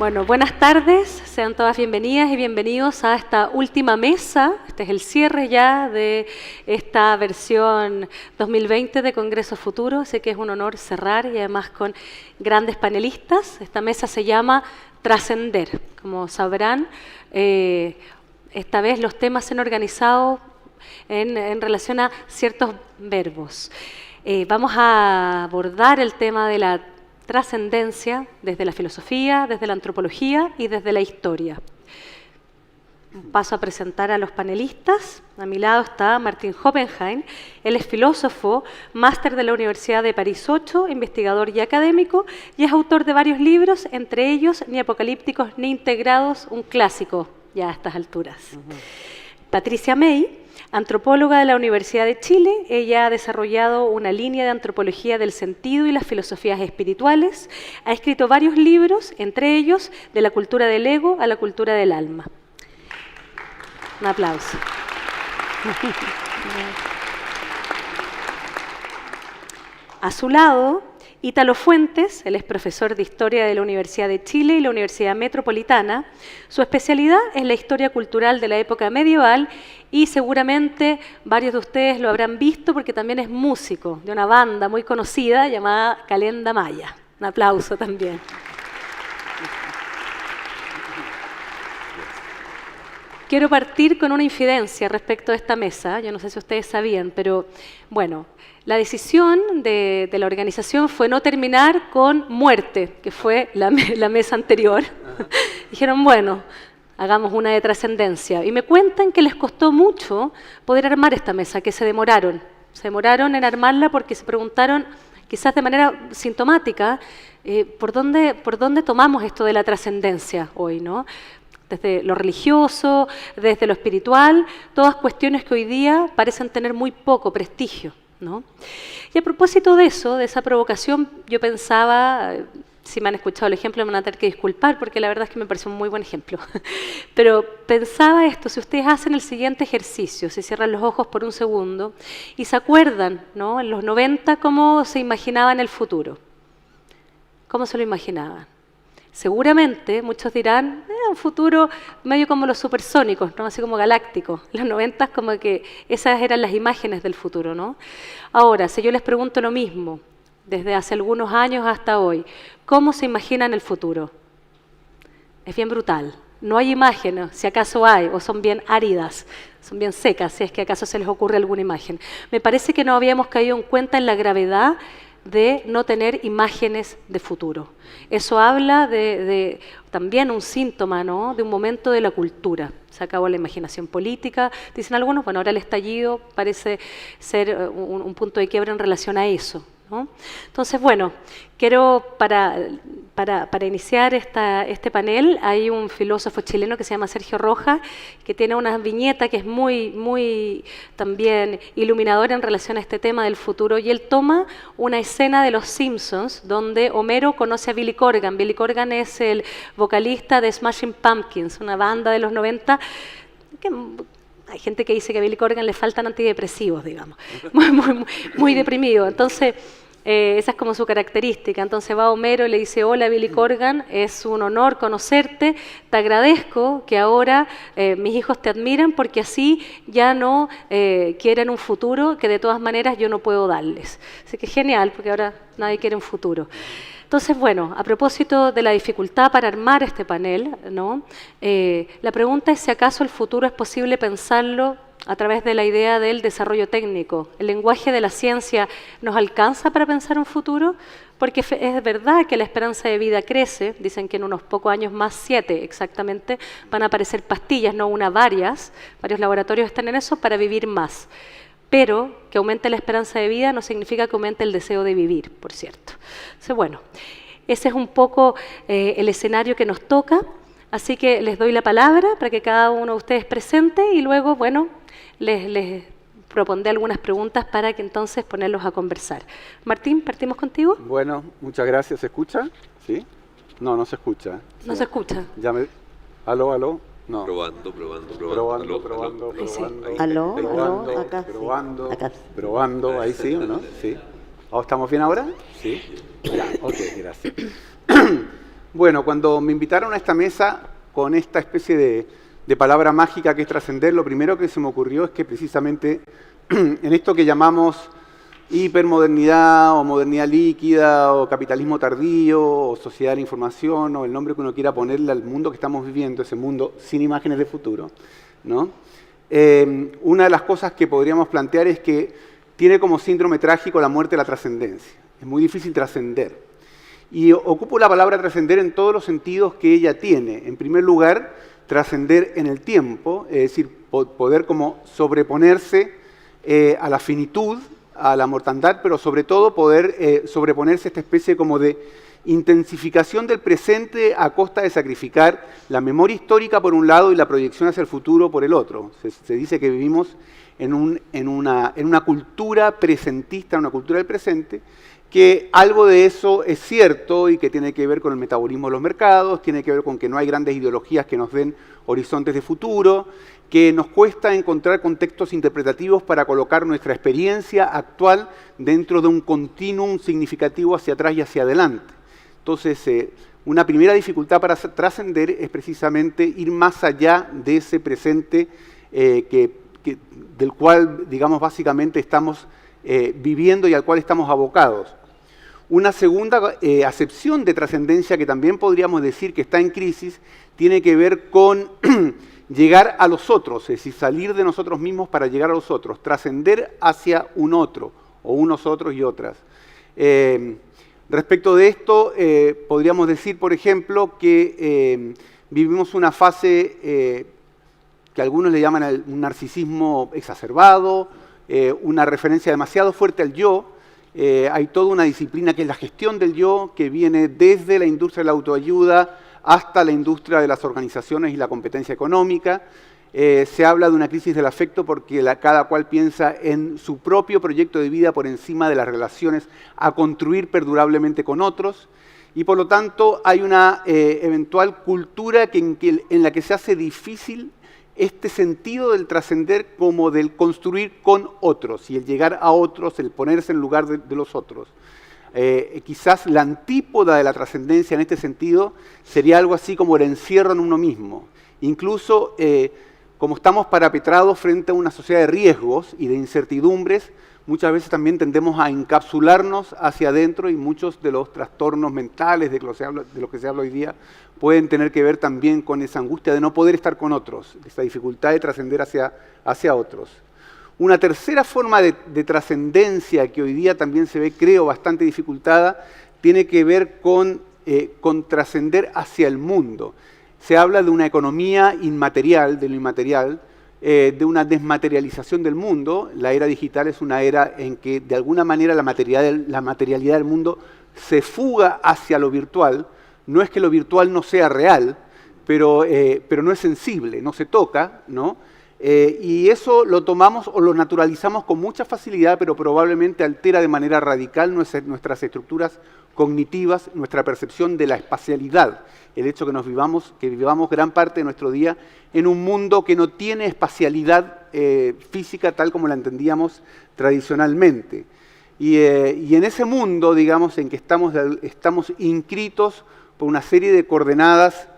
Bueno, buenas tardes, sean todas bienvenidas y bienvenidos a esta última mesa. Este es el cierre ya de esta versión 2020 de Congreso Futuro. Sé que es un honor cerrar y además con grandes panelistas. Esta mesa se llama Trascender. Como sabrán, esta vez los temas se han organizado en relación a ciertos verbos. Vamos a abordar el tema de la trascendencia desde la filosofía, desde la antropología y desde la historia. Paso a presentar a los panelistas. A mi lado está Martín Hoppenheim. Él es filósofo, máster de la Universidad de París 8, investigador y académico, y es autor de varios libros, entre ellos Ni apocalípticos ni integrados, un clásico ya a estas alturas. Patricia May, antropóloga de la Universidad de Chile. Ella ha desarrollado una línea de antropología del sentido y las filosofías espirituales. Ha escrito varios libros, entre ellos De la cultura del ego a la cultura del alma. Un aplauso. A su lado, Ítalo Fuentes. Él es profesor de Historia de la Universidad de Chile y la Universidad Metropolitana. Su especialidad es la historia cultural de la época medieval y seguramente varios de ustedes lo habrán visto porque también es músico de una banda muy conocida llamada Calenda Maya. Un aplauso también. Quiero partir con una infidencia respecto a esta mesa. Yo no sé si ustedes sabían, pero bueno, la decisión de la organización fue no terminar con muerte, que fue la mesa anterior. Dijeron, bueno, hagamos una de trascendencia. Y me cuentan que les costó mucho poder armar esta mesa, que se demoraron. Se demoraron en armarla porque se preguntaron, quizás de manera sintomática, ¿por dónde tomamos esto de la trascendencia hoy, ¿no? Desde lo religioso, desde lo espiritual, todas cuestiones que hoy día parecen tener muy poco prestigio, ¿no? Y a propósito de eso, de esa provocación, yo pensaba, si me han escuchado el ejemplo me van a tener que disculpar porque la verdad es que me pareció un muy buen ejemplo, pero pensaba esto, si ustedes hacen el siguiente ejercicio, si cierran los ojos por un segundo y se acuerdan, ¿no? En los 90, ¿cómo se imaginaban el futuro? ¿Cómo se lo imaginaban? Seguramente muchos dirán, un futuro medio como los supersónicos, ¿no? Así como galácticos. Los 90 como que esas eran las imágenes del futuro, ¿no? Ahora, si yo les pregunto lo mismo, desde hace algunos años hasta hoy, ¿cómo se imaginan el futuro? Es bien brutal. No hay imágenes, si acaso hay, o son bien áridas, son bien secas, si es que acaso se les ocurre alguna imagen. Me parece que no habíamos caído en cuenta en la gravedad de no tener imágenes de futuro. Eso habla de también un síntoma, ¿no? De un momento de la cultura. Se acabó la imaginación política, dicen algunos, bueno, ahora el estallido parece ser un punto de quiebra en relación a eso, ¿no? Entonces, bueno, quiero para iniciar este panel, hay un filósofo chileno que se llama Sergio Rojas, que tiene una viñeta que es muy también iluminadora en relación a este tema del futuro, y él toma una escena de Los Simpsons donde Homero conoce a Billy Corgan. Billy Corgan es el vocalista de Smashing Pumpkins, una banda de los 90, que hay gente que dice que a Billy Corgan le faltan antidepresivos, digamos, muy deprimido. Entonces, esa es como su característica. Entonces va Homero y le dice, hola Billy Corgan, es un honor conocerte, te agradezco que ahora mis hijos te admiran porque así ya no quieren un futuro que de todas maneras yo no puedo darles. Así que genial, porque ahora nadie quiere un futuro. Entonces, bueno, a propósito de la dificultad para armar este panel, ¿no? La pregunta es si acaso el futuro es posible pensarlo a través de la idea del desarrollo técnico. ¿El lenguaje de la ciencia nos alcanza para pensar un futuro? Porque es verdad que la esperanza de vida crece, dicen que en unos pocos años más, 7 exactamente, van a aparecer pastillas, no una, varios laboratorios están en eso para vivir más. Pero que aumente la esperanza de vida no significa que aumente el deseo de vivir, por cierto. Entonces, bueno, ese es un poco el escenario que nos toca, así que les doy la palabra para que cada uno de ustedes presente y luego, bueno, les propondré algunas preguntas para que entonces ponerlos a conversar. Martín, ¿partimos contigo? Bueno, muchas gracias. ¿Se escucha? ¿Sí? No, no se escucha. No se escucha. ¿Aló, aló? No. Probando. Aló, acá. Probando, ahí sí, ¿no? Sí. ¿Estamos bien ahora? Sí. Ya, ok, gracias. Bueno, cuando me invitaron a esta mesa con esta especie de palabra mágica que es trascender, lo primero que se me ocurrió es que precisamente en esto que llamamos hipermodernidad o modernidad líquida o capitalismo tardío o sociedad de la información o el nombre que uno quiera ponerle al mundo que estamos viviendo, ese mundo sin imágenes de futuro, ¿no? Una de las cosas que podríamos plantear es que tiene como síndrome trágico la muerte de la trascendencia. Es muy difícil trascender. Y ocupo la palabra trascender en todos los sentidos que ella tiene. En primer lugar, trascender en el tiempo, es decir, poder como sobreponerse a la finitud, a la mortandad, pero sobre todo poder sobreponerse a esta especie como de intensificación del presente a costa de sacrificar la memoria histórica por un lado y la proyección hacia el futuro por el otro. Se dice que vivimos en una cultura presentista, una cultura del presente, que algo de eso es cierto y que tiene que ver con el metabolismo de los mercados, tiene que ver con que no hay grandes ideologías que nos den horizontes de futuro, que nos cuesta encontrar contextos interpretativos para colocar nuestra experiencia actual dentro de un continuum significativo hacia atrás y hacia adelante. Entonces, una primera dificultad para trascender es precisamente ir más allá de ese presente del cual, digamos, básicamente estamos viviendo y al cual estamos abocados. Una segunda acepción de trascendencia que también podríamos decir que está en crisis tiene que ver con llegar a los otros, es decir, salir de nosotros mismos para llegar a los otros, trascender hacia un otro, o unos otros y otras. Respecto de esto, podríamos decir, por ejemplo, que vivimos una fase que algunos le llaman un narcisismo exacerbado, una referencia demasiado fuerte al yo. Hay toda una disciplina que es la gestión del yo, que viene desde la industria de la autoayuda hasta la industria de las organizaciones y la competencia económica. Se habla de una crisis del afecto porque cada cual piensa en su propio proyecto de vida por encima de las relaciones a construir perdurablemente con otros. Y por lo tanto hay una eventual cultura en la que se hace difícil este sentido del trascender como del construir con otros y el llegar a otros, el ponerse en lugar de los otros. Quizás la antípoda de la trascendencia en este sentido sería algo así como el encierro en uno mismo. Incluso como estamos parapetrados frente a una sociedad de riesgos y de incertidumbres, muchas veces también tendemos a encapsularnos hacia adentro y muchos de los trastornos mentales de lo que se habla hoy día pueden tener que ver también con esa angustia de no poder estar con otros, esa dificultad de trascender hacia otros. Una tercera forma de trascendencia que hoy día también se ve, creo, bastante dificultada, tiene que ver con trascender hacia el mundo. Se habla de una economía inmaterial, de lo inmaterial, de una desmaterialización del mundo. La era digital es una era en que de alguna manera la materialidad del mundo se fuga hacia lo virtual. No es que lo virtual no sea real, pero no es sensible, no se toca, ¿no? Y eso lo tomamos o lo naturalizamos con mucha facilidad, pero probablemente altera de manera radical nuestras estructuras cognitivas, nuestra percepción de la espacialidad, el hecho que vivamos gran parte de nuestro día en un mundo que no tiene espacialidad física tal como la entendíamos tradicionalmente. Y en ese mundo, digamos, en que estamos inscritos por una serie de coordenadas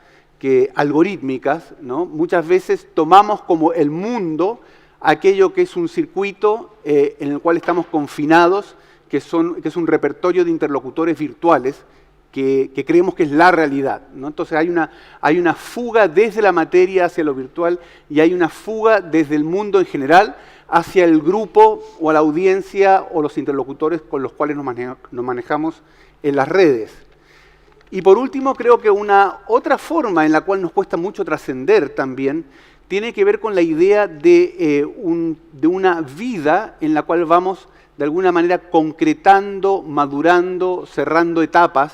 algorítmicas, ¿no? Muchas veces tomamos como el mundo aquello que es un circuito en el cual estamos confinados, que es un repertorio de interlocutores virtuales que creemos que es la realidad, ¿no? Entonces hay una fuga desde la materia hacia lo virtual y hay una fuga desde el mundo en general hacia el grupo o a la audiencia o los interlocutores con los cuales nos manejamos en las redes. Y por último, creo que una otra forma en la cual nos cuesta mucho trascender también tiene que ver con la idea de una vida en la cual vamos de alguna manera concretando, madurando, cerrando etapas,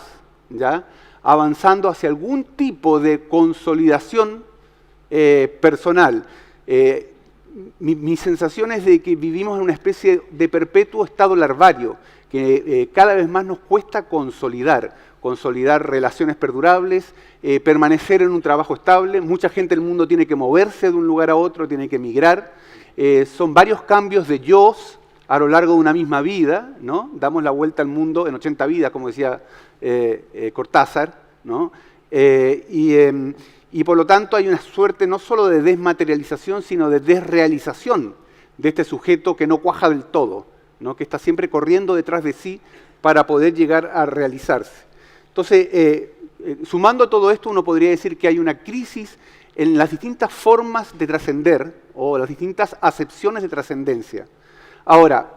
¿ya? Avanzando hacia algún tipo de consolidación personal. Mi sensación es de que vivimos en una especie de perpetuo estado larvario, que cada vez más nos cuesta consolidar relaciones perdurables, permanecer en un trabajo estable. Mucha gente del mundo tiene que moverse de un lugar a otro, tiene que emigrar. Son varios cambios de yos a lo largo de una misma vida, ¿no? Damos la vuelta al mundo en 80 vidas, como decía Cortázar, ¿no? Y por lo tanto hay una suerte no solo de desmaterialización, sino de desrealización de este sujeto que no cuaja del todo, ¿no? Que está siempre corriendo detrás de sí para poder llegar a realizarse. Entonces, sumando a todo esto, uno podría decir que hay una crisis en las distintas formas de trascender o las distintas acepciones de trascendencia. Ahora,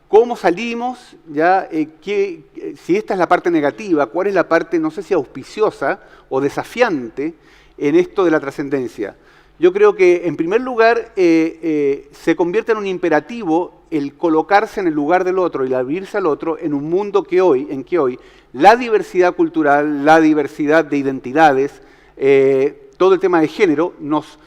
¿cómo salimos? ¿Ya? Si esta es la parte negativa, ¿cuál es la parte, no sé si auspiciosa o desafiante en esto de la trascendencia? Yo creo que, en primer lugar, se convierte en un imperativo el colocarse en el lugar del otro y el abrirse al otro en un mundo en que hoy la diversidad cultural, la diversidad de identidades, todo el tema de género nos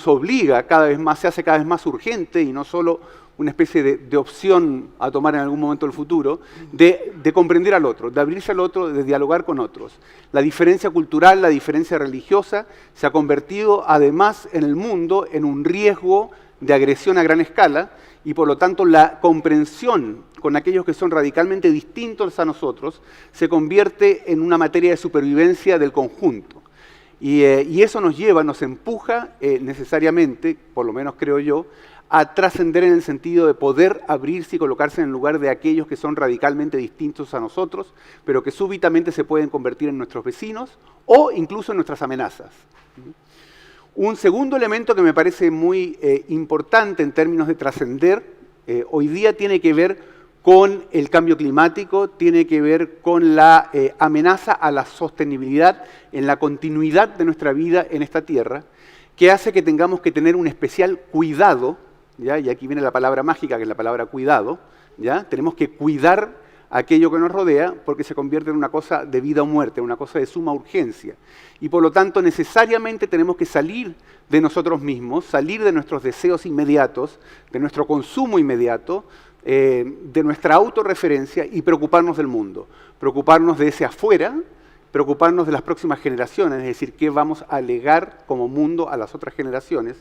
obliga cada vez más, se hace cada vez más urgente y no solo una especie de opción a tomar en algún momento del futuro, de comprender al otro, de abrirse al otro, de dialogar con otros. La diferencia cultural, la diferencia religiosa se ha convertido además en el mundo en un riesgo de agresión a gran escala y por lo tanto la comprensión con aquellos que son radicalmente distintos a nosotros se convierte en una materia de supervivencia del conjunto. Y eso nos empuja necesariamente, por lo menos creo yo, a trascender en el sentido de poder abrirse y colocarse en el lugar de aquellos que son radicalmente distintos a nosotros, pero que súbitamente se pueden convertir en nuestros vecinos o incluso en nuestras amenazas. Un segundo elemento que me parece muy importante en términos de trascender, hoy día tiene que ver con el cambio climático, tiene que ver con la amenaza a la sostenibilidad en la continuidad de nuestra vida en esta tierra, que hace que tengamos que tener un especial cuidado, ¿ya? Y aquí viene la palabra mágica, que es la palabra cuidado, ¿ya? Tenemos que cuidar aquello que nos rodea porque se convierte en una cosa de vida o muerte, una cosa de suma urgencia. Y por lo tanto necesariamente tenemos que salir de nosotros mismos, salir de nuestros deseos inmediatos, de nuestro consumo inmediato, de nuestra autorreferencia y preocuparnos del mundo, preocuparnos de ese afuera, preocuparnos de las próximas generaciones, es decir, qué vamos a legar como mundo a las otras generaciones,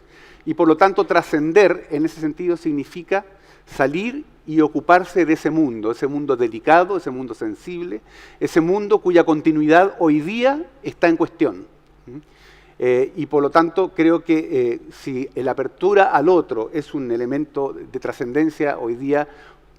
y por lo tanto trascender en ese sentido significa salir y ocuparse de ese mundo delicado, ese mundo sensible, ese mundo cuya continuidad hoy día está en cuestión. Y por lo tanto creo que si la apertura al otro es un elemento de trascendencia hoy día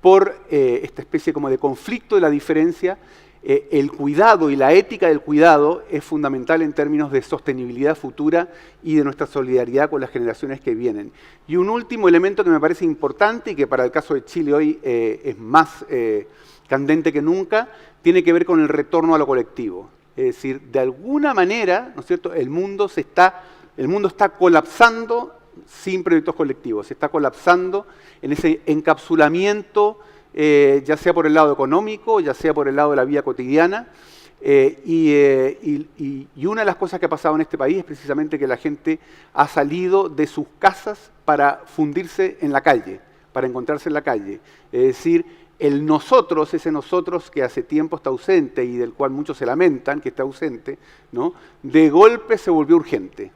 por esta especie como de conflicto de la diferencia, el cuidado y la ética del cuidado es fundamental en términos de sostenibilidad futura y de nuestra solidaridad con las generaciones que vienen. Y un último elemento que me parece importante y que para el caso de Chile hoy es más candente que nunca, tiene que ver con el retorno a lo colectivo. Es decir, de alguna manera, ¿no es cierto?, el mundo está colapsando sin proyectos colectivos, se está colapsando en ese encapsulamiento, ya sea por el lado económico, ya sea por el lado de la vida cotidiana, y una de las cosas que ha pasado en este país es precisamente que la gente ha salido de sus casas para fundirse en la calle, para encontrarse en la calle. Es decir, el nosotros, ese nosotros que hace tiempo está ausente y del cual muchos se lamentan que está ausente, ¿no?, de golpe se volvió urgente.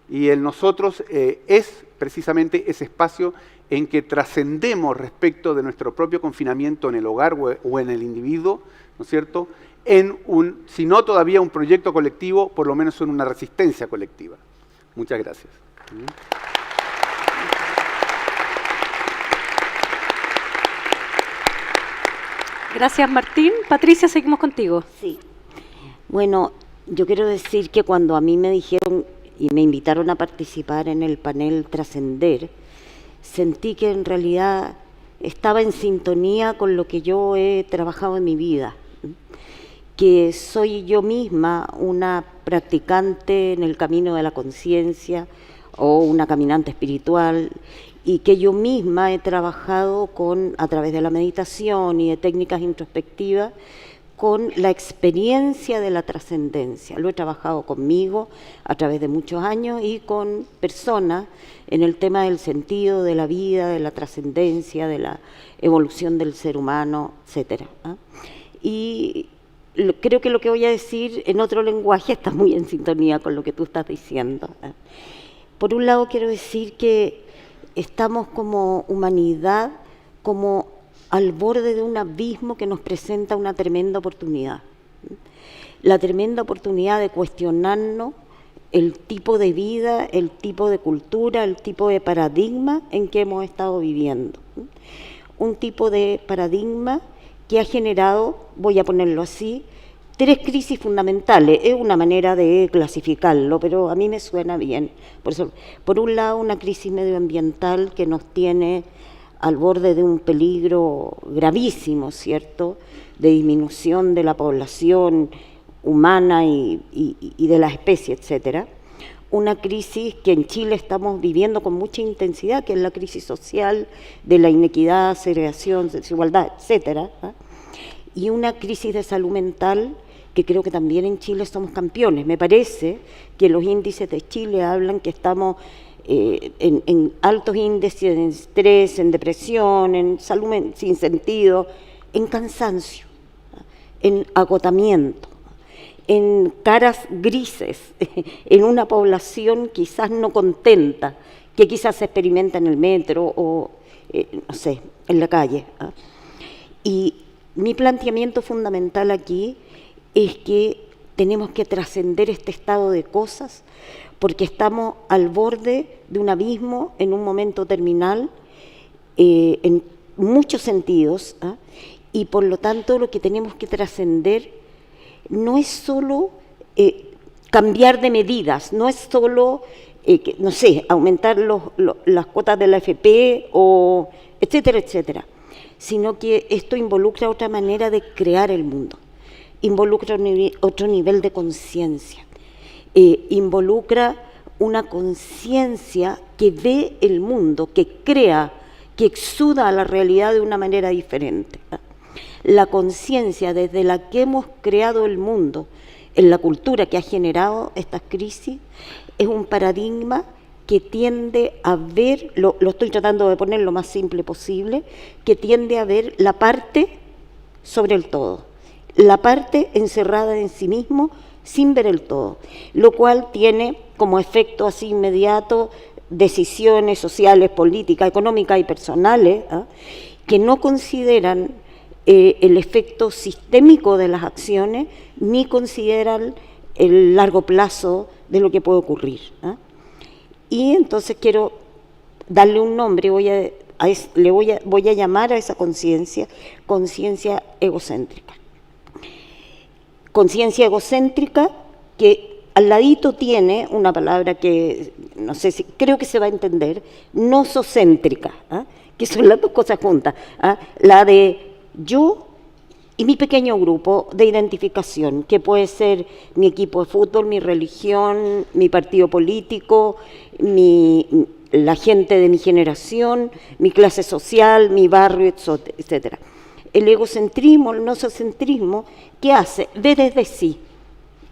Y el nosotros es precisamente ese espacio en que trascendemos respecto de nuestro propio confinamiento en el hogar o en el individuo, ¿no es cierto?, en si no todavía un proyecto colectivo, por lo menos en una resistencia colectiva. Muchas gracias. Gracias, Martín. Patricia, seguimos contigo. Sí. Bueno, yo quiero decir que cuando a mí me dijeron y me invitaron a participar en el panel Trascender, sentí que en realidad estaba en sintonía con lo que yo he trabajado en mi vida, que soy yo misma una practicante en el camino de la conciencia o una caminante espiritual, y que yo misma he trabajado a través de la meditación y de técnicas introspectivas, con la experiencia de la trascendencia. Lo he trabajado conmigo a través de muchos años y con personas en el tema del sentido de la vida, de la trascendencia, de la evolución del ser humano, etc. Y creo que lo que voy a decir en otro lenguaje está muy en sintonía con lo que tú estás diciendo. Por un lado quiero decir que estamos como humanidad, como al borde de un abismo que nos presenta una tremenda oportunidad. la tremenda oportunidad de cuestionarnos el tipo de vida, el tipo de cultura, el tipo de paradigma en que hemos estado viviendo. Un tipo de paradigma que ha generado, voy a ponerlo así, 3 crisis fundamentales. Es una manera de clasificarlo, pero a mí me suena bien. Por un lado, una crisis medioambiental que nos tiene al borde de un peligro gravísimo, ¿cierto?, de disminución de la población humana y de la especie, etcétera. Una crisis que en Chile estamos viviendo con mucha intensidad, que es la crisis social, de la inequidad, segregación, desigualdad, etcétera. Y una crisis de salud mental que creo que también en Chile somos campeones. Me parece que los índices de Chile hablan que estamos en altos índices en estrés, en depresión, en salud sin sentido, en cansancio, en agotamiento, en caras grises, en una población quizás no contenta, que quizás se experimenta en el metro o, no sé, en la calle. Y mi planteamiento fundamental aquí es que tenemos que trascender este estado de cosas porque estamos al borde de un abismo en un momento terminal, en muchos sentidos, y por lo tanto lo que tenemos que trascender no es solo cambiar de medidas, no es solo, no sé, aumentar las cuotas de la AFP, o etcétera, etcétera, sino que esto involucra otra manera de crear el mundo, involucra otro nivel de conciencia, involucra una conciencia que ve el mundo, que crea, que exuda a la realidad de una manera diferente. La conciencia desde la que hemos creado el mundo, en la cultura que ha generado estas crisis, es un paradigma que tiende a ver, lo estoy tratando de poner lo más simple posible, que tiende a ver la parte sobre el todo, la parte encerrada en sí mismo sin ver el todo, lo cual tiene como efecto así inmediato decisiones sociales, políticas, económicas y personales, que no consideran el efecto sistémico de las acciones ni consideran el largo plazo de lo que puede ocurrir. Y entonces quiero darle un nombre, voy a llamar a esa conciencia egocéntrica. Conciencia egocéntrica que al ladito tiene una palabra que no sé si creo que se va a entender, nosocéntrica, que son las dos cosas juntas, la de yo y mi pequeño grupo de identificación, que puede ser mi equipo de fútbol, mi religión, mi partido político, la gente de mi generación, mi clase social, mi barrio, etcétera. El egocentrismo, el nosocentrismo, ¿qué hace? Ve desde sí.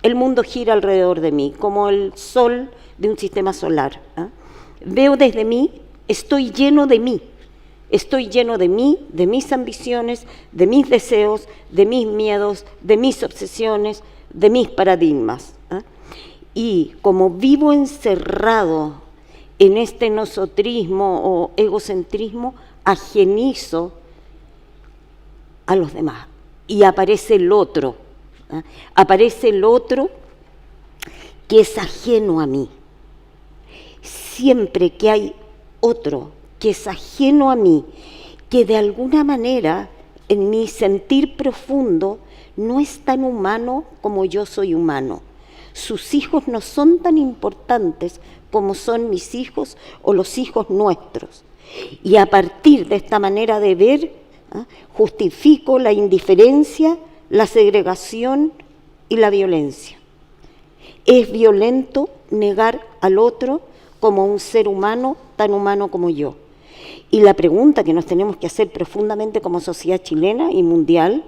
El mundo gira alrededor de mí, como el sol de un sistema solar. Veo desde mí, estoy lleno de mí. Estoy lleno de mí, de mis ambiciones, de mis deseos, de mis miedos, de mis obsesiones, de mis paradigmas. Y como vivo encerrado en este nosotrismo o egocentrismo, ajenizo a los demás. Y aparece el otro. Aparece el otro que es ajeno a mí. Siempre que hay otro que es ajeno a mí, que de alguna manera en mi sentir profundo no es tan humano como yo soy humano. Sus hijos no son tan importantes como son mis hijos o los hijos nuestros. Y a partir de esta manera de ver, justifico la indiferencia, la segregación y la violencia. Es violento negar al otro como un ser humano tan humano como yo. Y la pregunta que nos tenemos que hacer profundamente como sociedad chilena y mundial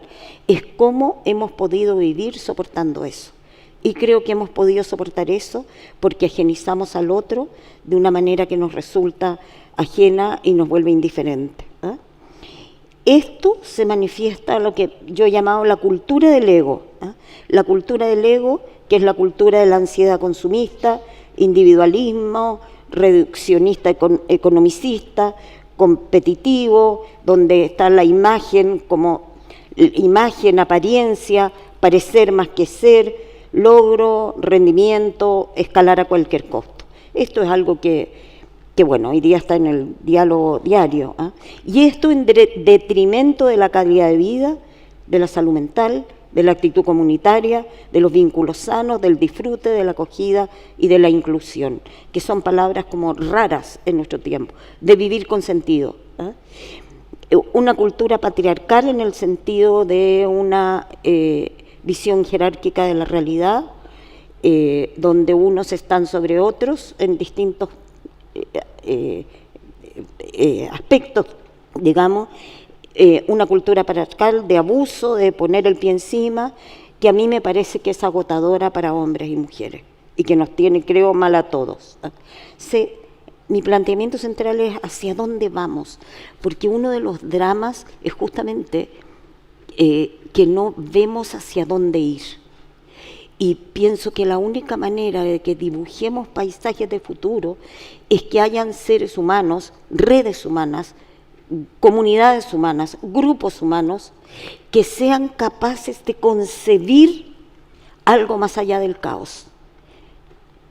es cómo hemos podido vivir soportando eso. Y creo que hemos podido soportar eso porque ajenizamos al otro de una manera que nos resulta ajena y nos vuelve indiferente. Esto se manifiesta en lo que yo he llamado la cultura del ego. La cultura del ego, que es la cultura de la ansiedad consumista, individualismo, reduccionista, economicista, competitivo, donde está la imagen como imagen, apariencia, parecer más que ser, logro, rendimiento, escalar a cualquier costo. Esto es algo que bueno, hoy día está en el diálogo diario, ¿eh? Y esto en detrimento de la calidad de vida, de la salud mental, de la actitud comunitaria, de los vínculos sanos, del disfrute, de la acogida y de la inclusión, que son palabras como raras en nuestro tiempo, de vivir con sentido, ¿eh? Una cultura patriarcal en el sentido de una visión jerárquica de la realidad, donde unos están sobre otros en distintos aspectos, digamos, una cultura patriarcal de abuso, de poner el pie encima, que a mí me parece que es agotadora para hombres y mujeres y que nos tiene, creo, mal a todos. Mi planteamiento central es hacia dónde vamos, porque uno de los dramas es justamente que no vemos hacia dónde ir. Y pienso que la única manera de que dibujemos paisajes de futuro es que hayan seres humanos, redes humanas, comunidades humanas, grupos humanos, que sean capaces de concebir algo más allá del caos.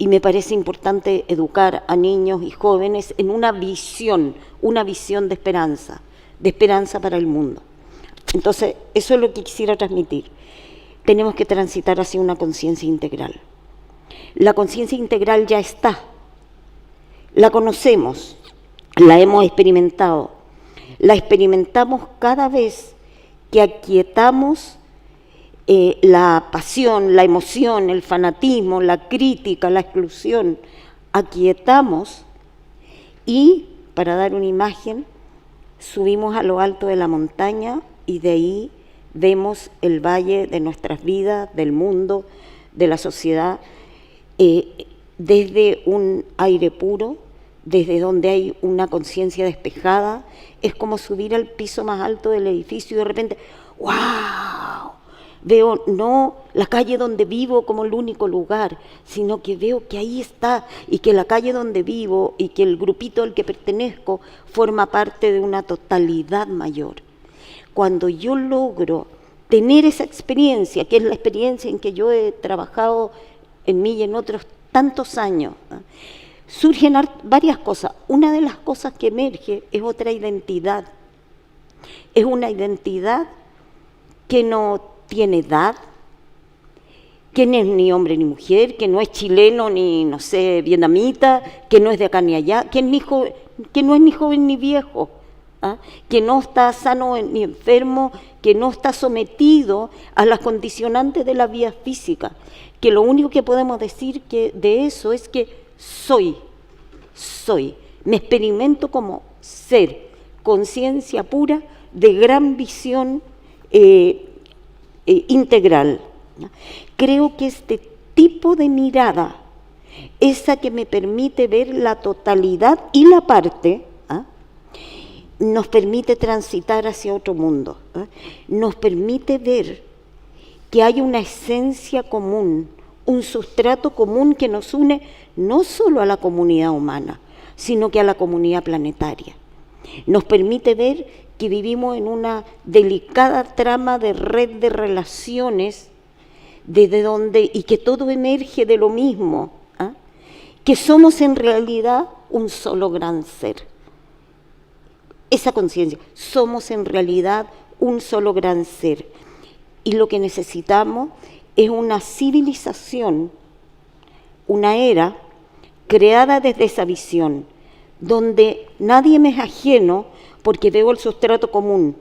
Y me parece importante educar a niños y jóvenes en una visión de esperanza para el mundo. Entonces, eso es lo que quisiera transmitir. Tenemos que transitar hacia una conciencia integral. La conciencia integral ya está, la conocemos, la hemos experimentado, la experimentamos cada vez que aquietamos la pasión, la emoción, el fanatismo, la crítica, la exclusión, aquietamos y, para dar una imagen, subimos a lo alto de la montaña y de ahí vemos el valle de nuestras vidas, del mundo, de la sociedad, desde un aire puro, desde donde hay una conciencia despejada. Es como subir al piso más alto del edificio y de repente, ¡wow! Veo no la calle donde vivo como el único lugar, sino que veo que ahí está y que la calle donde vivo y que el grupito al que pertenezco forma parte de una totalidad mayor. Cuando yo logro tener esa experiencia, que es la experiencia en que yo he trabajado en mí y en otros tantos años, ¿no?, surgen varias cosas. Una de las cosas que emerge es otra identidad. Es una identidad que no tiene edad, que no es ni hombre ni mujer, que no es chileno ni, no sé, vietnamita, que no es de acá ni allá, que no es ni joven ni viejo, que no está sano ni enfermo, que no está sometido a las condicionantes de la vida física, que lo único que podemos decir que de eso es que soy, me experimento como ser, conciencia pura de gran visión integral. Creo que este tipo de mirada, esa que me permite ver la totalidad y la parte, nos permite transitar hacia otro mundo, nos permite ver que hay una esencia común, un sustrato común que nos une no solo a la comunidad humana, sino que a la comunidad planetaria. Nos permite ver que vivimos en una delicada trama de red de relaciones, desde donde, y que todo emerge de lo mismo, que somos en realidad un solo gran ser. Esa conciencia, somos en realidad un solo gran ser. Y lo que necesitamos es una civilización, una era creada desde esa visión, donde nadie me es ajeno porque veo el sustrato común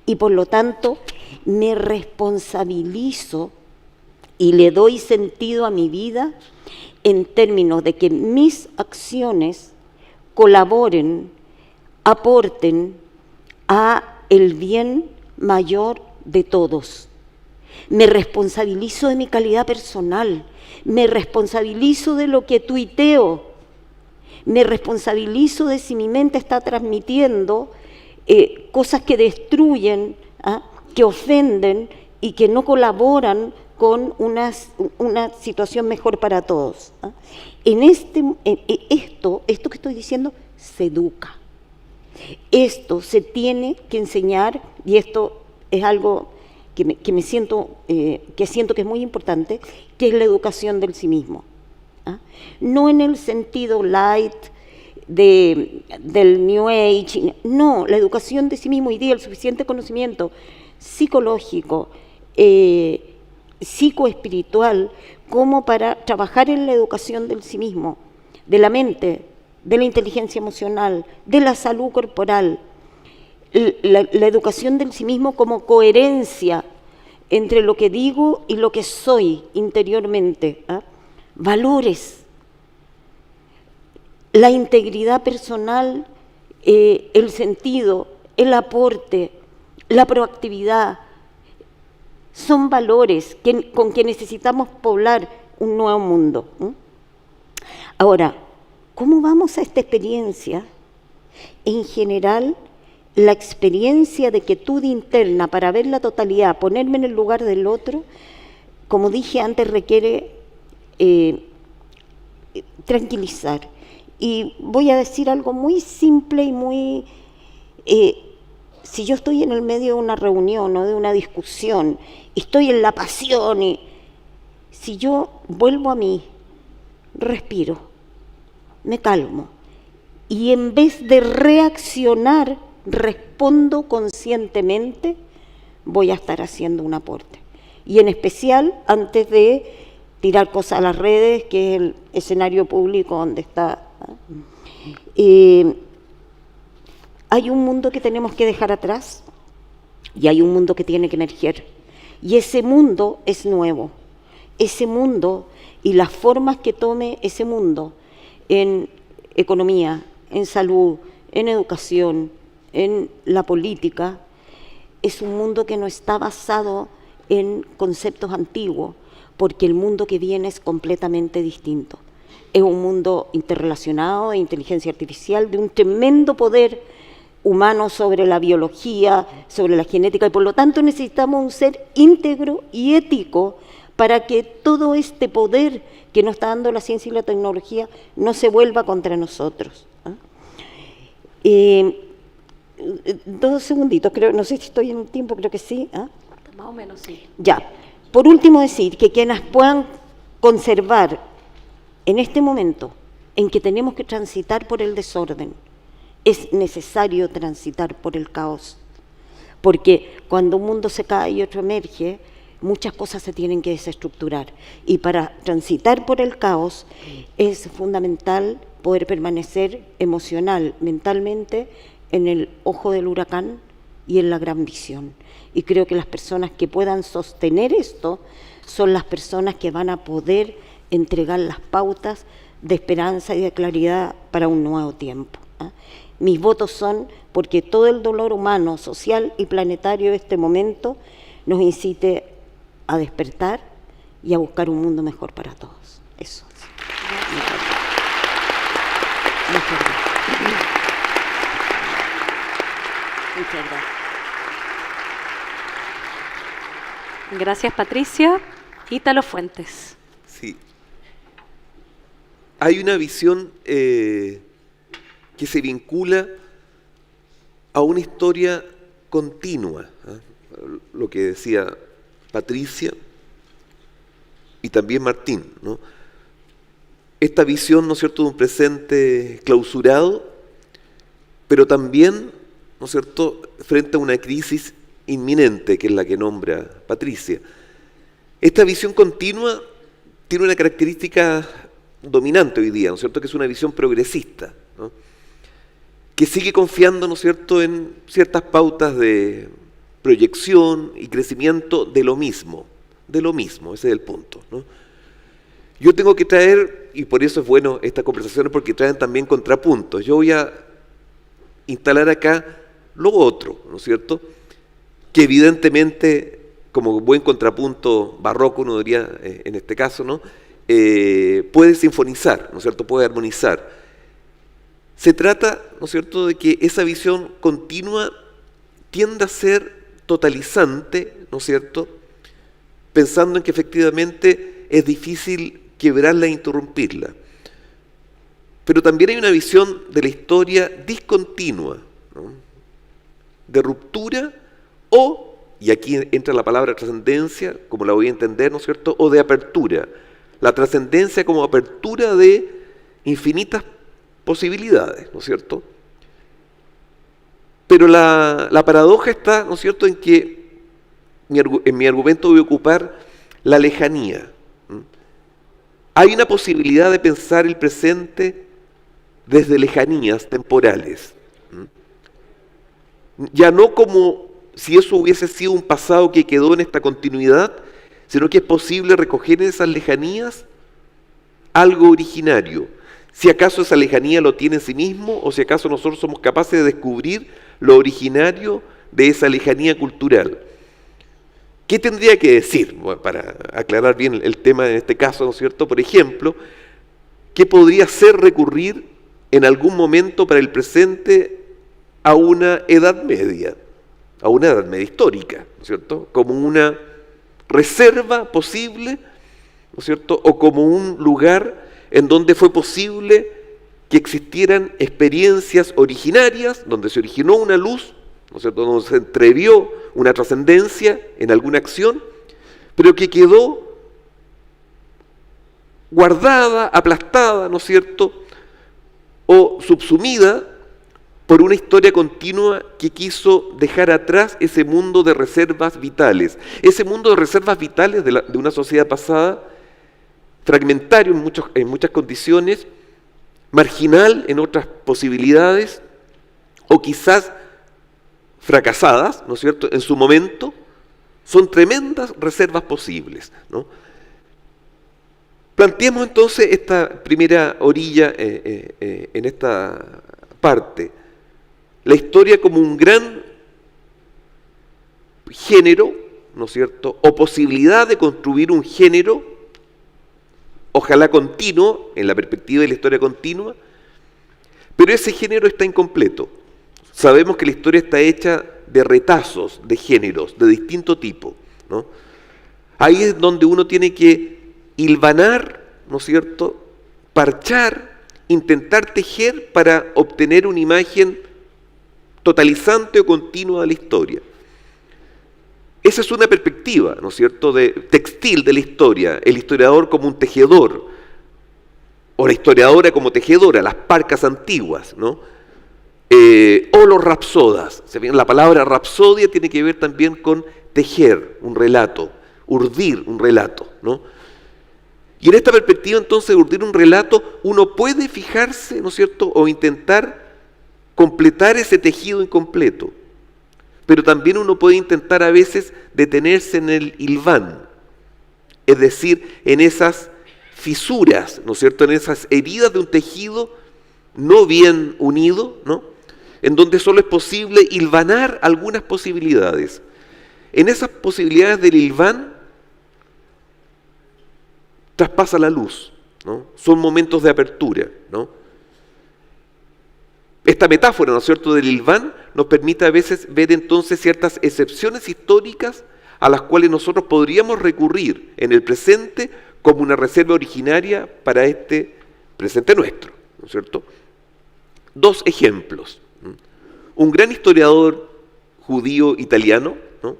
y por lo tanto me responsabilizo y le doy sentido a mi vida en términos de que mis acciones colaboren, aporten a el bien mayor de todos. Me responsabilizo de mi calidad personal, me responsabilizo de lo que tuiteo, me responsabilizo de si mi mente está transmitiendo cosas que destruyen, que ofenden y que no colaboran con una situación mejor para todos. Esto que estoy diciendo se educa. Esto se tiene que enseñar, y esto es algo que siento que es muy importante, que es la educación del sí mismo. ¿Ah? No en el sentido light del New Age, no, la educación de sí mismo y el suficiente conocimiento psicológico, psicoespiritual, como para trabajar en la educación del sí mismo, de la mente, de la inteligencia emocional, de la salud corporal, la educación del sí mismo como coherencia entre lo que digo y lo que soy interiormente, ¿ah? Valores, la integridad personal, el sentido, el aporte, la proactividad, son valores con que necesitamos poblar un nuevo mundo. Ahora, ¿cómo vamos a esta experiencia? En general, la experiencia de quietud interna para ver la totalidad, ponerme en el lugar del otro, como dije antes, requiere tranquilizar. Y voy a decir algo muy simple y muy... si yo estoy en el medio de una reunión o de una discusión, estoy en la pasión, y si yo vuelvo a mí, respiro, me calmo, y en vez de reaccionar, respondo conscientemente, voy a estar haciendo un aporte. Y en especial antes de tirar cosas a las redes, que es el escenario público donde está. Hay un mundo que tenemos que dejar atrás y hay un mundo que tiene que emerger. Y ese mundo es nuevo. Ese mundo y las formas que tome ese mundo en economía, en salud, en educación, en la política, es un mundo que no está basado en conceptos antiguos, porque el mundo que viene es completamente distinto. Es un mundo interrelacionado de inteligencia artificial, de un tremendo poder humano sobre la biología, sobre la genética, y por lo tanto necesitamos un ser íntegro y ético para que todo este poder que nos está dando la ciencia y la tecnología no se vuelva contra nosotros. 2 segunditos, creo, no sé si estoy en un tiempo, creo que sí. Más o menos, sí. Ya. Por último, decir que quienes puedan conservar en este momento en que tenemos que transitar por el desorden, es necesario transitar por el caos, porque cuando un mundo se cae y otro emerge, muchas cosas se tienen que desestructurar, y para transitar por el caos es fundamental poder permanecer emocional, mentalmente, en el ojo del huracán y en la gran visión. Y creo que las personas que puedan sostener esto son las personas que van a poder entregar las pautas de esperanza y de claridad para un nuevo tiempo. Mis votos son porque todo el dolor humano, social y planetario de este momento nos incite a despertar y a buscar un mundo mejor para todos. Eso. Muchas gracias. Muchas gracias. Gracias, Patricia. Ítalo Fuentes. Sí. Hay una visión que se vincula a una historia continua, lo que decía Patricia y también Martín, ¿no? Esta visión, ¿no es cierto?, de un presente clausurado, pero también, ¿no es cierto?, frente a una crisis inminente, que es la que nombra Patricia. Esta visión continua tiene una característica dominante hoy día, ¿no es cierto?, que es una visión progresista, ¿no?, que sigue confiando, ¿no es cierto?, en ciertas pautas de proyección y crecimiento de lo mismo, ese es el punto, ¿no? Yo tengo que traer, y por eso es bueno estas conversaciones, porque traen también contrapuntos. Yo voy a instalar acá lo otro, ¿no es cierto?, que evidentemente, como buen contrapunto barroco, uno diría en este caso, ¿no?, puede sinfonizar, ¿no es cierto?, puede armonizar. Se trata, ¿no es cierto?, de que esa visión continua tienda a ser totalizante, ¿no es cierto?, pensando en que efectivamente es difícil quebrarla e interrumpirla. Pero también hay una visión de la historia discontinua, ¿no?, de ruptura o, y aquí entra la palabra trascendencia, como la voy a entender, ¿no es cierto?, o de apertura. La trascendencia como apertura de infinitas posibilidades, ¿no es cierto? Pero la paradoja está, ¿no es cierto?, en que en mi argumento voy a ocupar la lejanía. Hay una posibilidad de pensar el presente desde lejanías temporales. Ya no como si eso hubiese sido un pasado que quedó en esta continuidad, sino que es posible recoger en esas lejanías algo originario. Si acaso esa lejanía lo tiene en sí mismo, o si acaso nosotros somos capaces de descubrir lo originario de esa lejanía cultural. ¿Qué tendría que decir? Bueno, para aclarar bien el tema en este caso, ¿no es cierto? Por ejemplo, ¿qué podría ser recurrir en algún momento para el presente a una edad media histórica, ¿no es cierto? Como una reserva posible, ¿no es cierto? O como un lugar en donde fue posible que existieran experiencias originarias, donde se originó una luz, ¿no es cierto?, donde se entrevió una trascendencia en alguna acción, pero que quedó guardada, aplastada, ¿no es cierto?, o subsumida por una historia continua que quiso dejar atrás ese mundo de reservas vitales. Ese mundo de reservas vitales de una sociedad pasada, fragmentario en muchas condiciones, marginal en otras posibilidades, o quizás fracasadas, ¿no es cierto?, en su momento, son tremendas reservas posibles, ¿no? Planteemos entonces esta primera orilla en esta parte. La historia como un gran género, ¿no es cierto?, o posibilidad de construir un género, ojalá continuo, en la perspectiva de la historia continua, pero ese género está incompleto. Sabemos que la historia está hecha de retazos de géneros de distinto tipo, ¿no? Ahí es donde uno tiene que hilvanar, ¿no es cierto?, parchar, intentar tejer para obtener una imagen totalizante o continua de la historia. Esa es una perspectiva, ¿no es cierto?, de textil de la historia, el historiador como un tejedor, o la historiadora como tejedora, las parcas antiguas, ¿no? O los rapsodas. La palabra rapsodia tiene que ver también con tejer un relato, urdir un relato, ¿no? Y en esta perspectiva, entonces, de urdir un relato, uno puede fijarse, ¿no es cierto?, o intentar completar ese tejido incompleto. Pero también uno puede intentar a veces detenerse en el hilván, es decir, en esas fisuras, ¿no es cierto?, en esas heridas de un tejido no bien unido, ¿no?, en donde solo es posible hilvanar algunas posibilidades. En esas posibilidades del hilván traspasa la luz, ¿no? Son momentos de apertura, ¿no? Esta metáfora, ¿no es cierto?, del hilván nos permite a veces ver entonces ciertas excepciones históricas a las cuales nosotros podríamos recurrir en el presente como una reserva originaria para este presente nuestro, ¿no es cierto? Dos ejemplos. Un gran historiador judío italiano, ¿no?,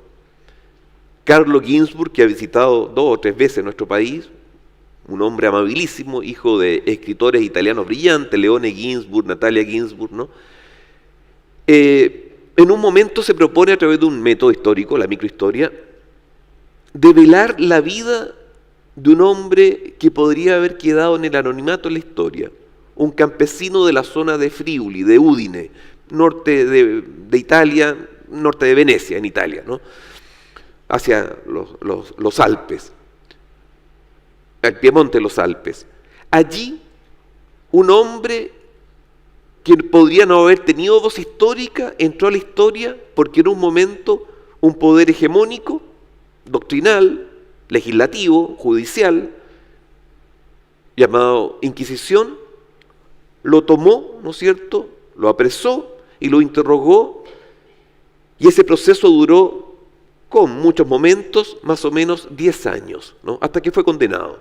Carlo Ginzburg, que ha visitado 2 o 3 veces nuestro país, un hombre amabilísimo, hijo de escritores italianos brillantes, Leone Ginzburg, Natalia Ginzburg, ¿no? En un momento se propone a través de un método histórico, la microhistoria, develar la vida de un hombre que podría haber quedado en el anonimato en la historia, un campesino de la zona de Friuli, de Udine, norte de Italia, norte de Venecia, en Italia, ¿no?, hacia los Alpes, al piemonte de los Alpes. Allí, un hombre que podría no haber tenido voz histórica entró a la historia porque en un momento un poder hegemónico, doctrinal, legislativo, judicial, llamado Inquisición, lo tomó, ¿no es cierto?, lo apresó y lo interrogó, y ese proceso duró, con muchos momentos, más o menos 10 años, ¿no?, hasta que fue condenado.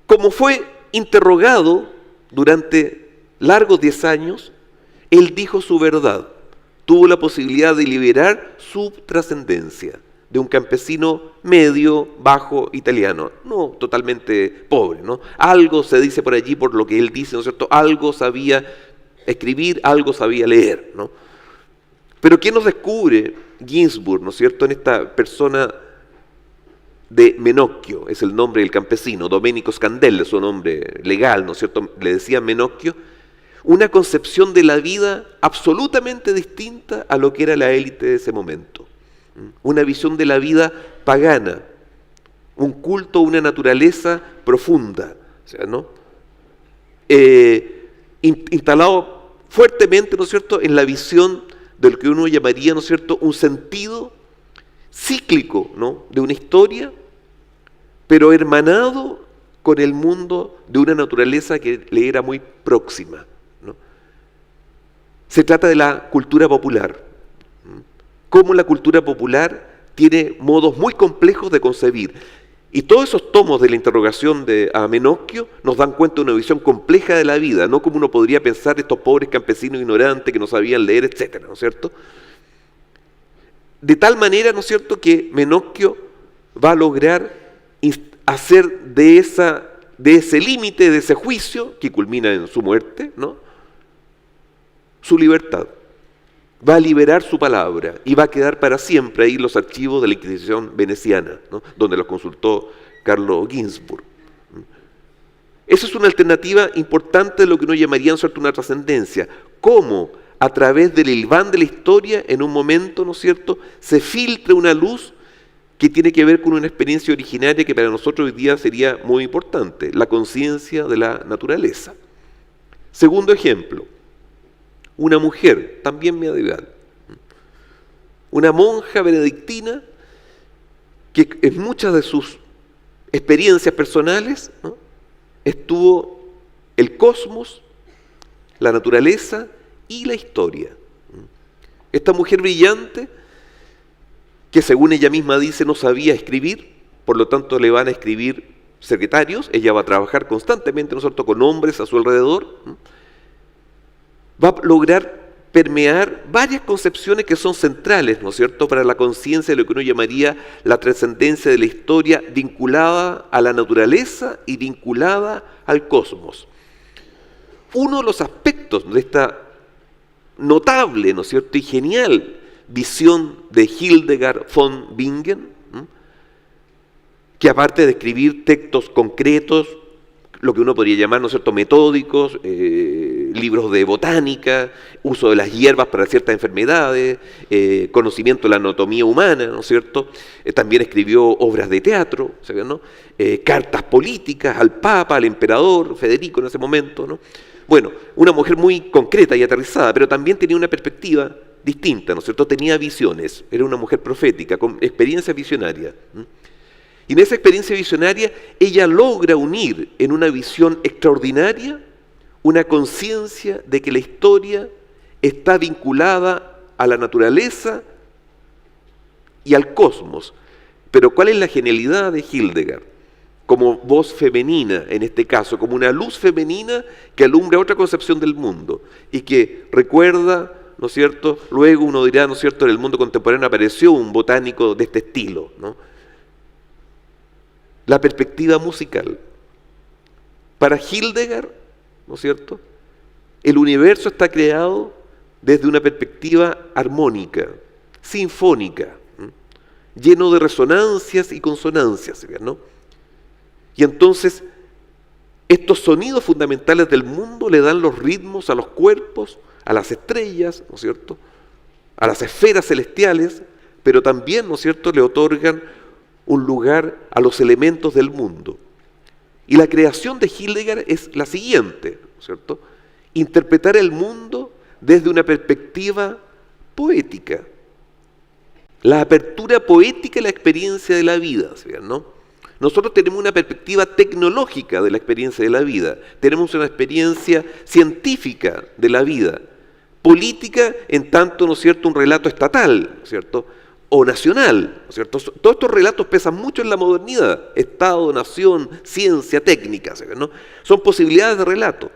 Como fue interrogado durante largos 10 años, él dijo su verdad. tuvo la posibilidad de liberar su trascendencia de un campesino medio, bajo, italiano, no totalmente pobre, ¿no? Algo se dice por allí, por lo que él dice, ¿no es cierto? Algo sabía escribir, algo sabía leer, ¿no? Pero ¿quién nos descubre Ginsburg, ¿no es cierto?, en esta persona de Menocchio, es el nombre del campesino, Domenico Scandella es su nombre legal, ¿no es cierto?, le decía Menocchio, una concepción de la vida absolutamente distinta a lo que era la élite de ese momento. Una visión de la vida pagana, un culto a una naturaleza profunda, o sea, ¿no? Instalado fuertemente, ¿no es cierto?, en la visión de lo que uno llamaría, ¿no es cierto?, un sentido cíclico, ¿no?, de una historia, pero hermanado con el mundo de una naturaleza que le era muy próxima, ¿no? Se trata de la cultura popular. Cómo la cultura popular tiene modos muy complejos de concebir. Y todos esos tomos de la interrogación a Menocchio nos dan cuenta de una visión compleja de la vida, no como uno podría pensar estos pobres campesinos ignorantes que no sabían leer, etcétera, ¿no es cierto? De tal manera, ¿no es cierto?, que Menocchio va a lograr hacer de ese límite, de ese juicio, que culmina en su muerte, ¿no?, su libertad. Va a liberar su palabra y va a quedar para siempre ahí los archivos de la Inquisición veneciana, ¿no?, donde los consultó Carlo Ginzburg. Esa es una alternativa importante de lo que uno llamaría, ¿no es cierto?, una trascendencia. Cómo a través del hilván de la historia, en un momento, ¿no es cierto?, se filtra una luz que tiene que ver con una experiencia originaria que para nosotros hoy día sería muy importante, la conciencia de la naturaleza. Segundo ejemplo, una mujer, también medieval, una monja benedictina que en muchas de sus experiencias personales, ¿no?, estuvo el cosmos, la naturaleza y la historia. Esta mujer brillante, que según ella misma dice no sabía escribir, por lo tanto le van a escribir secretarios, ella va a trabajar constantemente, ¿no es cierto?, con hombres a su alrededor, va a lograr permear varias concepciones que son centrales, ¿no es cierto?, para la conciencia de lo que uno llamaría la trascendencia de la historia vinculada a la naturaleza y vinculada al cosmos. Uno de los aspectos de esta notable, ¿no es cierto?, y genial visión de Hildegard von Bingen, que aparte de escribir textos concretos, lo que uno podría llamar, ¿no es cierto?, metódicos, libros de botánica, uso de las hierbas para ciertas enfermedades, conocimiento de la anatomía humana, ¿no es cierto? También escribió obras de teatro, ¿sabes, no? Cartas políticas al Papa, al emperador Federico en ese momento, ¿no? Bueno, una mujer muy concreta y aterrizada, pero también tenía una perspectiva distinta, ¿no es cierto? Tenía visiones, era una mujer profética, con experiencia visionaria. Y en esa experiencia visionaria, ella logra unir en una visión extraordinaria una conciencia de que la historia está vinculada a la naturaleza y al cosmos. Pero ¿cuál es la genialidad de Hildegard? Como voz femenina, en este caso, como una luz femenina que alumbra otra concepción del mundo y que recuerda, ¿no es cierto? Luego uno dirá, ¿no es cierto?, en el mundo contemporáneo apareció un botánico de este estilo, ¿no? La perspectiva musical. Para Hildegard, ¿no es cierto?, el universo está creado desde una perspectiva armónica, sinfónica, lleno de resonancias y consonancias, ¿no? Y entonces, estos sonidos fundamentales del mundo le dan los ritmos a los cuerpos, a las estrellas, ¿no es cierto?, a las esferas celestiales, pero también, ¿no es cierto?, le otorgan un lugar a los elementos del mundo. Y la creación de Hildegard es la siguiente, ¿no es cierto?, interpretar el mundo desde una perspectiva poética. La apertura poética y la experiencia de la vida, ¿no? Nosotros tenemos una perspectiva tecnológica de la experiencia de la vida, tenemos una experiencia científica de la vida, política en tanto, ¿no es cierto?, un relato estatal, ¿no es cierto?, o nacional, ¿no es cierto? Todos estos relatos pesan mucho en la modernidad, Estado, nación, ciencia, técnica, ¿no? Son posibilidades de relato.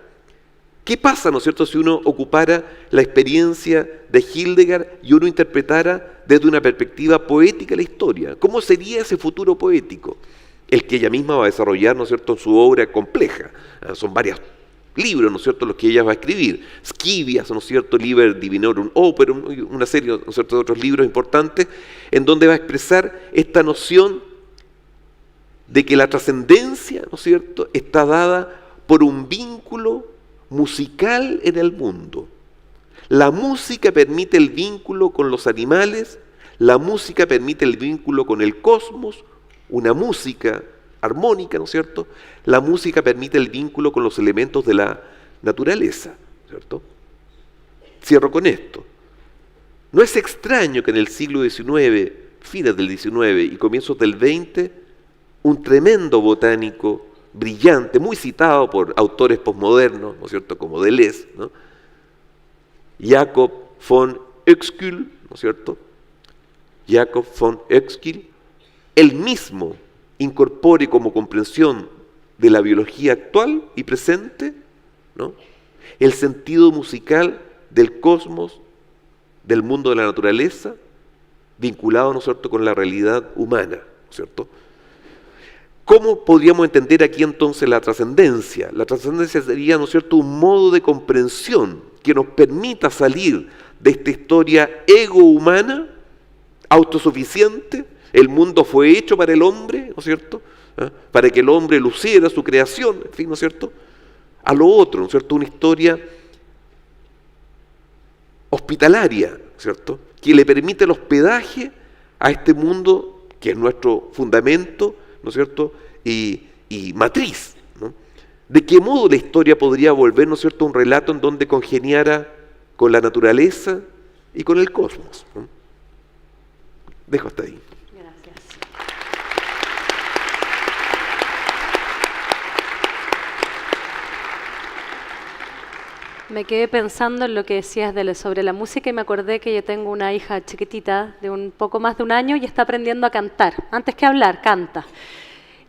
¿Qué pasa, ¿no es cierto?, si uno ocupara la experiencia de Hildegard y uno interpretara desde una perspectiva poética la historia? ¿Cómo sería ese futuro poético? El que ella misma va a desarrollar, ¿no es cierto?, en su obra compleja. Son varios libros, ¿no es cierto?, los que ella va a escribir. Scivias, ¿no es cierto?, Liber Divinorum Operum, una serie, ¿no es cierto?, de otros libros importantes, en donde va a expresar esta noción de que la trascendencia, ¿no es cierto?, está dada por un vínculo musical en el mundo. La música permite el vínculo con los animales, la música permite el vínculo con el cosmos, una música armónica, ¿no es cierto? La música permite el vínculo con los elementos de la naturaleza, ¿cierto? Cierro con esto. No es extraño que en el siglo XIX, fines del XIX y comienzos del XX, un tremendo botánico brillante, muy citado por autores posmodernos, ¿no es cierto?, como Deleuze, ¿no?, Jacob von Uexküll, ¿no es cierto?, Jacob von Uexküll, él mismo incorpore como comprensión de la biología actual y presente, ¿no?, el sentido musical del cosmos, del mundo de la naturaleza, vinculado, ¿no es cierto?, con la realidad humana, ¿no es cierto? ¿Cómo podríamos entender aquí entonces la trascendencia? La trascendencia sería, ¿no es cierto?, un modo de comprensión que nos permita salir de esta historia ego-humana, autosuficiente. El mundo fue hecho para el hombre, ¿no es cierto?, para que el hombre luciera su creación, en fin, ¿no es cierto?, a lo otro, ¿no es cierto?, una historia hospitalaria, ¿cierto?, que le permite el hospedaje a este mundo que es nuestro fundamento, ¿no es cierto?, y matriz, ¿no? ¿De qué modo la historia podría volver, ¿no es cierto?, un relato en donde congeniara con la naturaleza y con el cosmos, ¿no? Dejo hasta ahí. Gracias. Me quedé pensando en lo que decías sobre la música y me acordé que yo tengo una hija chiquitita de un poco más de un año y está aprendiendo a cantar. Antes que hablar, canta.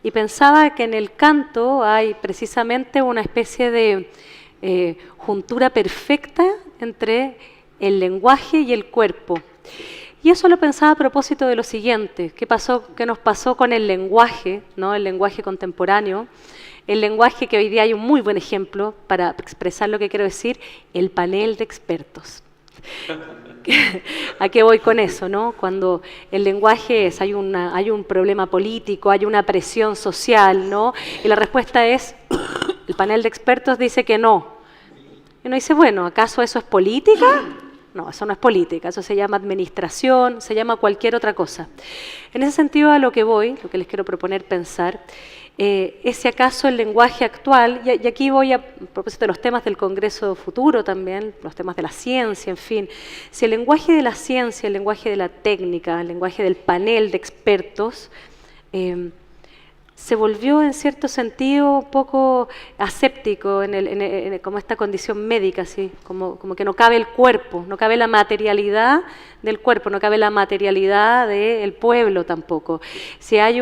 Y pensaba que en el canto hay precisamente una especie de juntura perfecta entre el lenguaje y el cuerpo. Y eso lo pensaba a propósito de lo siguiente, ¿qué nos pasó con el lenguaje, ¿no?, el lenguaje contemporáneo? El lenguaje que hoy día hay un muy buen ejemplo para expresar lo que quiero decir, el panel de expertos. ¿A qué voy con eso, no? Cuando el lenguaje hay un problema político, hay una presión social, ¿no? Y la respuesta es, el panel de expertos dice que no. Y uno dice, bueno, ¿acaso eso es política? No, eso no es política, eso se llama administración, se llama cualquier otra cosa. En ese sentido a lo que voy, lo que les quiero proponer pensar, es si acaso el lenguaje actual, y aquí voy a propósito de los temas del Congreso futuro también, los temas de la ciencia, en fin, si el lenguaje de la ciencia, el lenguaje de la técnica, el lenguaje del panel de expertos, se volvió en cierto sentido un poco aséptico como esta condición médica, ¿sí? como que no cabe el cuerpo, no cabe la materialidad del cuerpo, no cabe la materialidad del pueblo tampoco. Si hay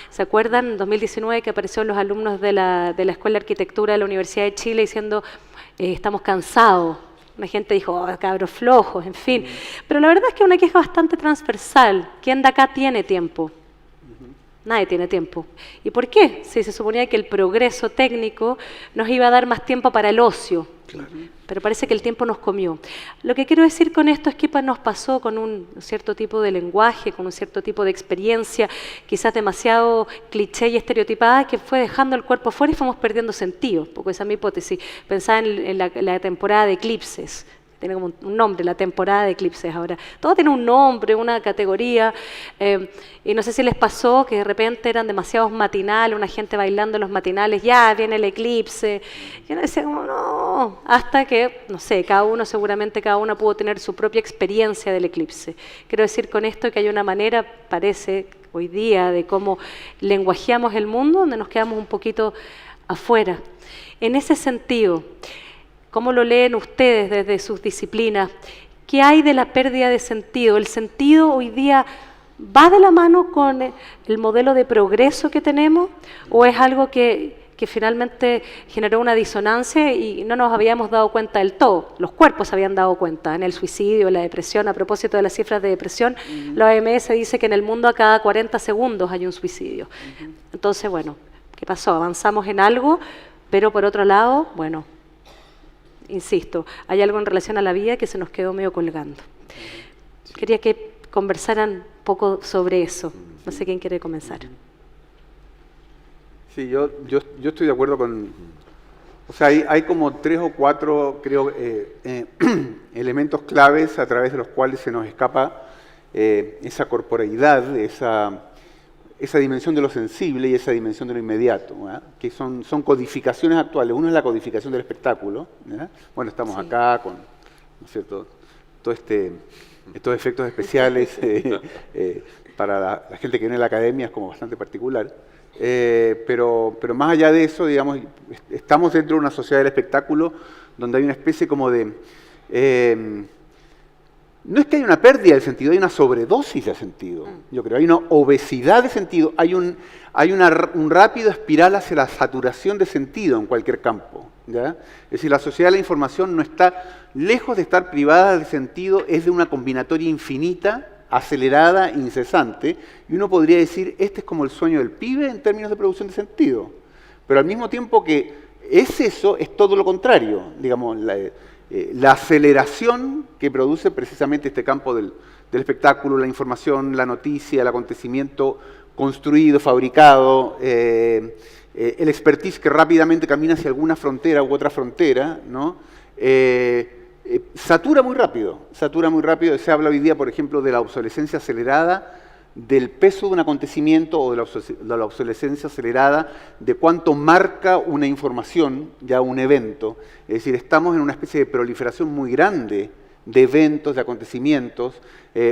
¿se acuerdan? En 2019 que aparecieron los alumnos de la Escuela de Arquitectura de la Universidad de Chile diciendo estamos cansados. La gente dijo, oh, cabros flojos, en fin. Pero la verdad es que es una queja bastante transversal. ¿Quién de acá tiene tiempo? Nadie tiene tiempo. ¿Y por qué? Si se suponía que el progreso técnico nos iba a dar más tiempo para el ocio. Claro. Pero parece que el tiempo nos comió. Lo que quiero decir con esto es que nos pasó con un cierto tipo de lenguaje, con un cierto tipo de experiencia, quizás demasiado cliché y estereotipada, que fue dejando el cuerpo afuera y fuimos perdiendo sentido. Porque esa es mi hipótesis. Pensaba en la temporada de eclipses. Tiene como un nombre, la temporada de eclipses ahora. Todo tiene un nombre, una categoría, y no sé si les pasó que de repente eran demasiados matinales, una gente bailando en los matinales, ya viene el eclipse. Y uno decía como, no, hasta que, no sé, cada uno pudo tener su propia experiencia del eclipse. Quiero decir con esto que hay una manera, parece, hoy día, de cómo lenguajeamos el mundo, donde nos quedamos un poquito afuera. En ese sentido, ¿cómo lo leen ustedes desde sus disciplinas? ¿Qué hay de la pérdida de sentido? ¿El sentido hoy día va de la mano con el modelo de progreso que tenemos? ¿O es algo que que finalmente generó una disonancia y no nos habíamos dado cuenta del todo. Los cuerpos se habían dado cuenta en el suicidio, en la depresión. A propósito de las cifras de depresión, la OMS dice que en el mundo a cada 40 segundos hay un suicidio. Entonces, bueno, ¿qué pasó? Avanzamos en algo, pero por otro lado, bueno, insisto, hay algo en relación a la vida que se nos quedó medio colgando. Quería que conversaran un poco sobre eso. No sé quién quiere comenzar. Sí, yo estoy de acuerdo con... O sea, hay como 3 o 4, creo, elementos claves a través de los cuales se nos escapa esa corporeidad, esa dimensión de lo sensible y esa dimensión de lo inmediato, ¿verdad? Que son codificaciones actuales. Uno es la codificación del espectáculo, ¿verdad? Bueno, estamos acá con, ¿no es cierto?, estos efectos especiales para la gente que viene a la academia es como bastante particular. Pero más allá de eso, digamos, estamos dentro de una sociedad del espectáculo donde hay una especie como de... no es que haya una pérdida de sentido, hay una sobredosis de sentido. Yo creo, hay una obesidad de sentido, hay un rápido espiral hacia la saturación de sentido en cualquier campo, ¿ya? Es decir, la sociedad de la información no está lejos de estar privada de sentido, es de una combinatoria infinita, acelerada, incesante, y uno podría decir, este es como el sueño del pibe en términos de producción de sentido. Pero al mismo tiempo que es eso, es todo lo contrario, digamos, la aceleración que produce precisamente este campo del espectáculo, la información, la noticia, el acontecimiento construido, fabricado, el expertise que rápidamente camina hacia alguna frontera u otra frontera, ¿no? Satura muy rápido. Se habla hoy día, por ejemplo, de la obsolescencia acelerada, del peso de un acontecimiento o de la obsolescencia acelerada, de cuánto marca una información, ya un evento. Es decir, estamos en una especie de proliferación muy grande de eventos, de acontecimientos.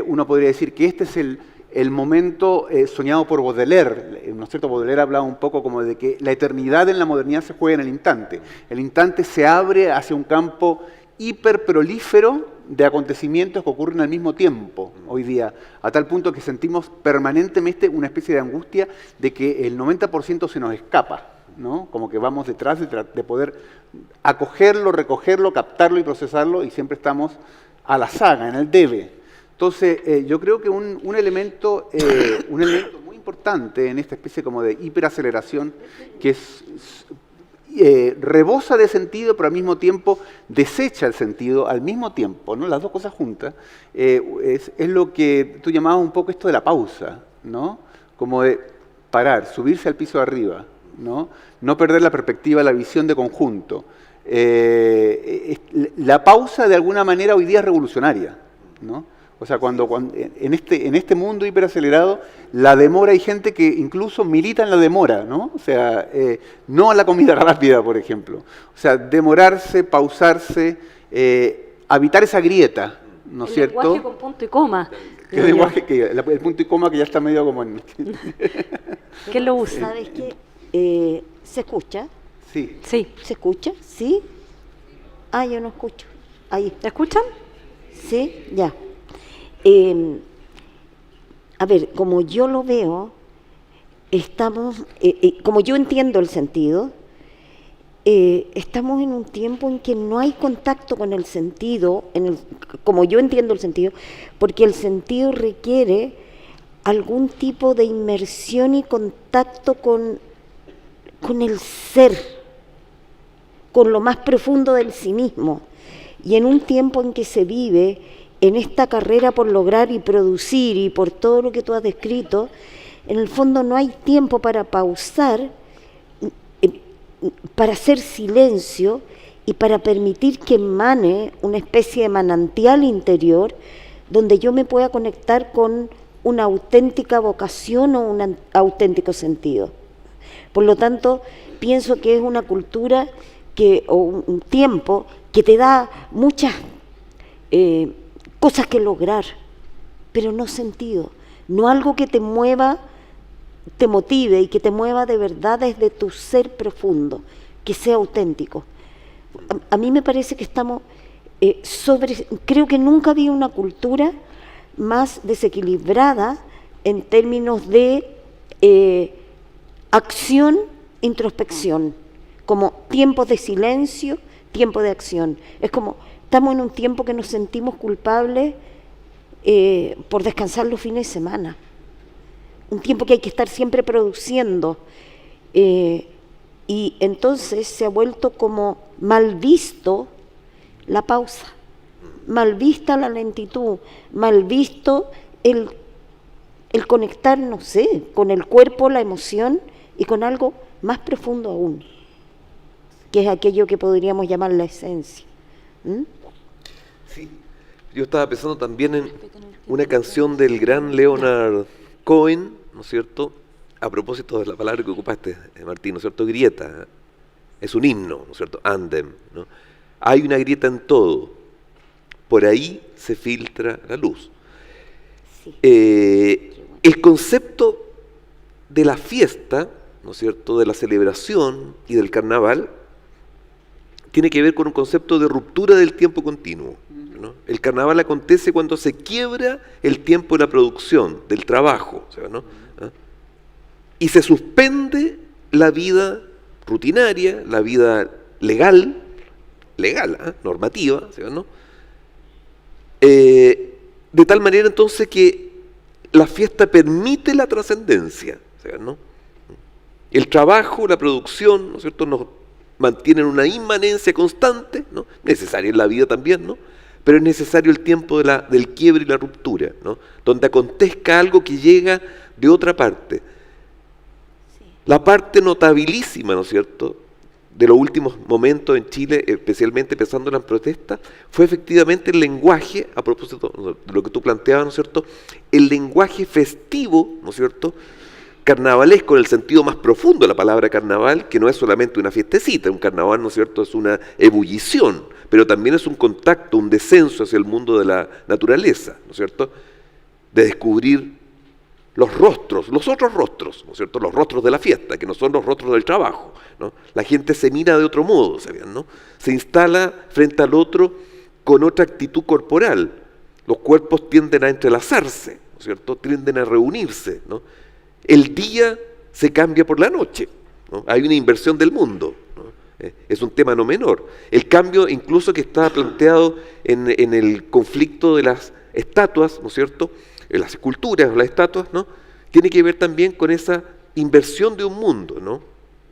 Uno podría decir que este es el momento soñado por Baudelaire, ¿no es cierto? Baudelaire hablaba un poco como de que la eternidad en la modernidad se juega en el instante. El instante se abre hacia un campo hiperprolífero de acontecimientos que ocurren al mismo tiempo hoy día, a tal punto que sentimos permanentemente una especie de angustia de que el 90% se nos escapa, ¿no? Como que vamos detrás de poder acogerlo, recogerlo, captarlo y procesarlo, y siempre estamos a la saga, en el debe. Entonces, yo creo que un elemento muy importante en esta especie como de hiperaceleración, que rebosa de sentido, pero al mismo tiempo desecha el sentido, al mismo tiempo, ¿no? Las dos cosas juntas, es lo que tú llamabas un poco esto de la pausa, ¿no? Como de parar, subirse al piso de arriba, ¿no? No perder la perspectiva, la visión de conjunto. La pausa de alguna manera hoy día es revolucionaria, ¿no? O sea, cuando en este mundo hiperacelerado, la demora, hay gente que incluso milita en la demora, ¿no? O sea, no a la comida rápida, por ejemplo. O sea, demorarse, pausarse, habitar esa grieta, ¿no es cierto? El lenguaje con punto y coma. El punto y coma que ya está medio como en... ¿Quién lo usa? ¿Sabes qué? ¿Se escucha? Sí. Sí. ¿Se escucha? ¿Sí? Ah, yo no escucho. Ahí. ¿La escuchan? Sí, ya. A ver, como yo lo veo, estamos, como yo entiendo el sentido, estamos en un tiempo en que no hay contacto con el sentido, como yo entiendo el sentido, porque el sentido requiere algún tipo de inmersión y contacto con el ser, con lo más profundo del sí mismo. Y en un tiempo en que se vive en esta carrera por lograr y producir y por todo lo que tú has descrito, en el fondo no hay tiempo para pausar, para hacer silencio y para permitir que emane una especie de manantial interior donde yo me pueda conectar con una auténtica vocación o un auténtico sentido. Por lo tanto, pienso que es una cultura o un tiempo que te da muchas cosas que lograr, pero no sentido, no algo que te mueva, te motive y que te mueva de verdad desde tu ser profundo, que sea auténtico. A mí me parece que estamos creo que nunca había una cultura más desequilibrada en términos de acción, introspección. como tiempos de silencio, tiempo de acción. Es como, estamos en un tiempo que nos sentimos culpables por descansar los fines de semana. Un tiempo que hay que estar siempre produciendo. Y entonces se ha vuelto como mal visto la pausa, mal vista la lentitud, mal visto el conectar, no sé, con el cuerpo, la emoción y con algo más profundo aún, que es aquello que podríamos llamar la esencia. Sí, yo estaba pensando también en una canción del gran Leonard Cohen, ¿no es cierto?, a propósito de la palabra que ocupaste, Martín, ¿no es cierto?, grieta, es un himno, ¿no es cierto?, andem, ¿no? Hay una grieta en todo, por ahí se filtra la luz. Sí. El concepto de la fiesta, ¿no es cierto?, de la celebración y del carnaval, tiene que ver con un concepto de ruptura del tiempo continuo, ¿no? El carnaval acontece cuando se quiebra el tiempo de la producción, del trabajo, ¿no? ¿Ah? Y se suspende la vida rutinaria, la vida legal, normativa, ¿no? De tal manera entonces que la fiesta permite la trascendencia, ¿no? El trabajo, la producción, ¿no es cierto?, nos mantienen una inmanencia constante, ¿no?, necesaria en la vida también, ¿no?, pero es necesario el tiempo del quiebre y la ruptura, ¿no?, donde acontezca algo que llega de otra parte. Sí. La parte notabilísima, ¿no es cierto?, de los últimos momentos en Chile, especialmente pensando en las protestas, fue efectivamente el lenguaje, a propósito de lo que tú planteabas, ¿no es cierto?, el lenguaje festivo, ¿no es cierto?, carnavalesco en el sentido más profundo de la palabra carnaval, que no es solamente una fiestecita, un carnaval, ¿no es cierto?, es una ebullición, pero también es un contacto, un descenso hacia el mundo de la naturaleza, ¿no es cierto?, de descubrir los rostros, los otros rostros, ¿no es cierto?, los rostros de la fiesta, que no son los rostros del trabajo, ¿no? La gente se mira de otro modo, ¿sabían, no? Se instala frente al otro con otra actitud corporal, los cuerpos tienden a entrelazarse, ¿no es cierto?, tienden a reunirse, ¿no? El día se cambia por la noche, ¿no? Hay una inversión del mundo, ¿no? Es un tema no menor. El cambio incluso que está planteado en el conflicto de las estatuas, ¿no es cierto?, las esculturas, las estatuas, ¿no?, tiene que ver también con esa inversión de un mundo, ¿no?,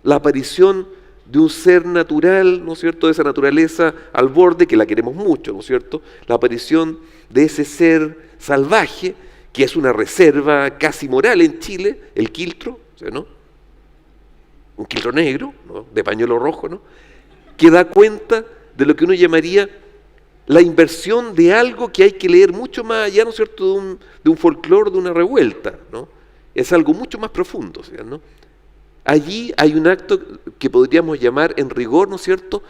la aparición de un ser natural, ¿no es cierto?, de esa naturaleza al borde, que la queremos mucho, ¿no es cierto?, la aparición de ese ser salvaje, que es una reserva casi moral en Chile, el quiltro, ¿no?, un quiltro negro, ¿no?, de pañuelo rojo, ¿no?, que da cuenta de lo que uno llamaría la inversión de algo que hay que leer mucho más allá, ¿no es cierto?, de un folclore, de una revuelta, ¿no? Es algo mucho más profundo, ¿no? Allí hay un acto que podríamos llamar en rigor, ¿no es cierto?,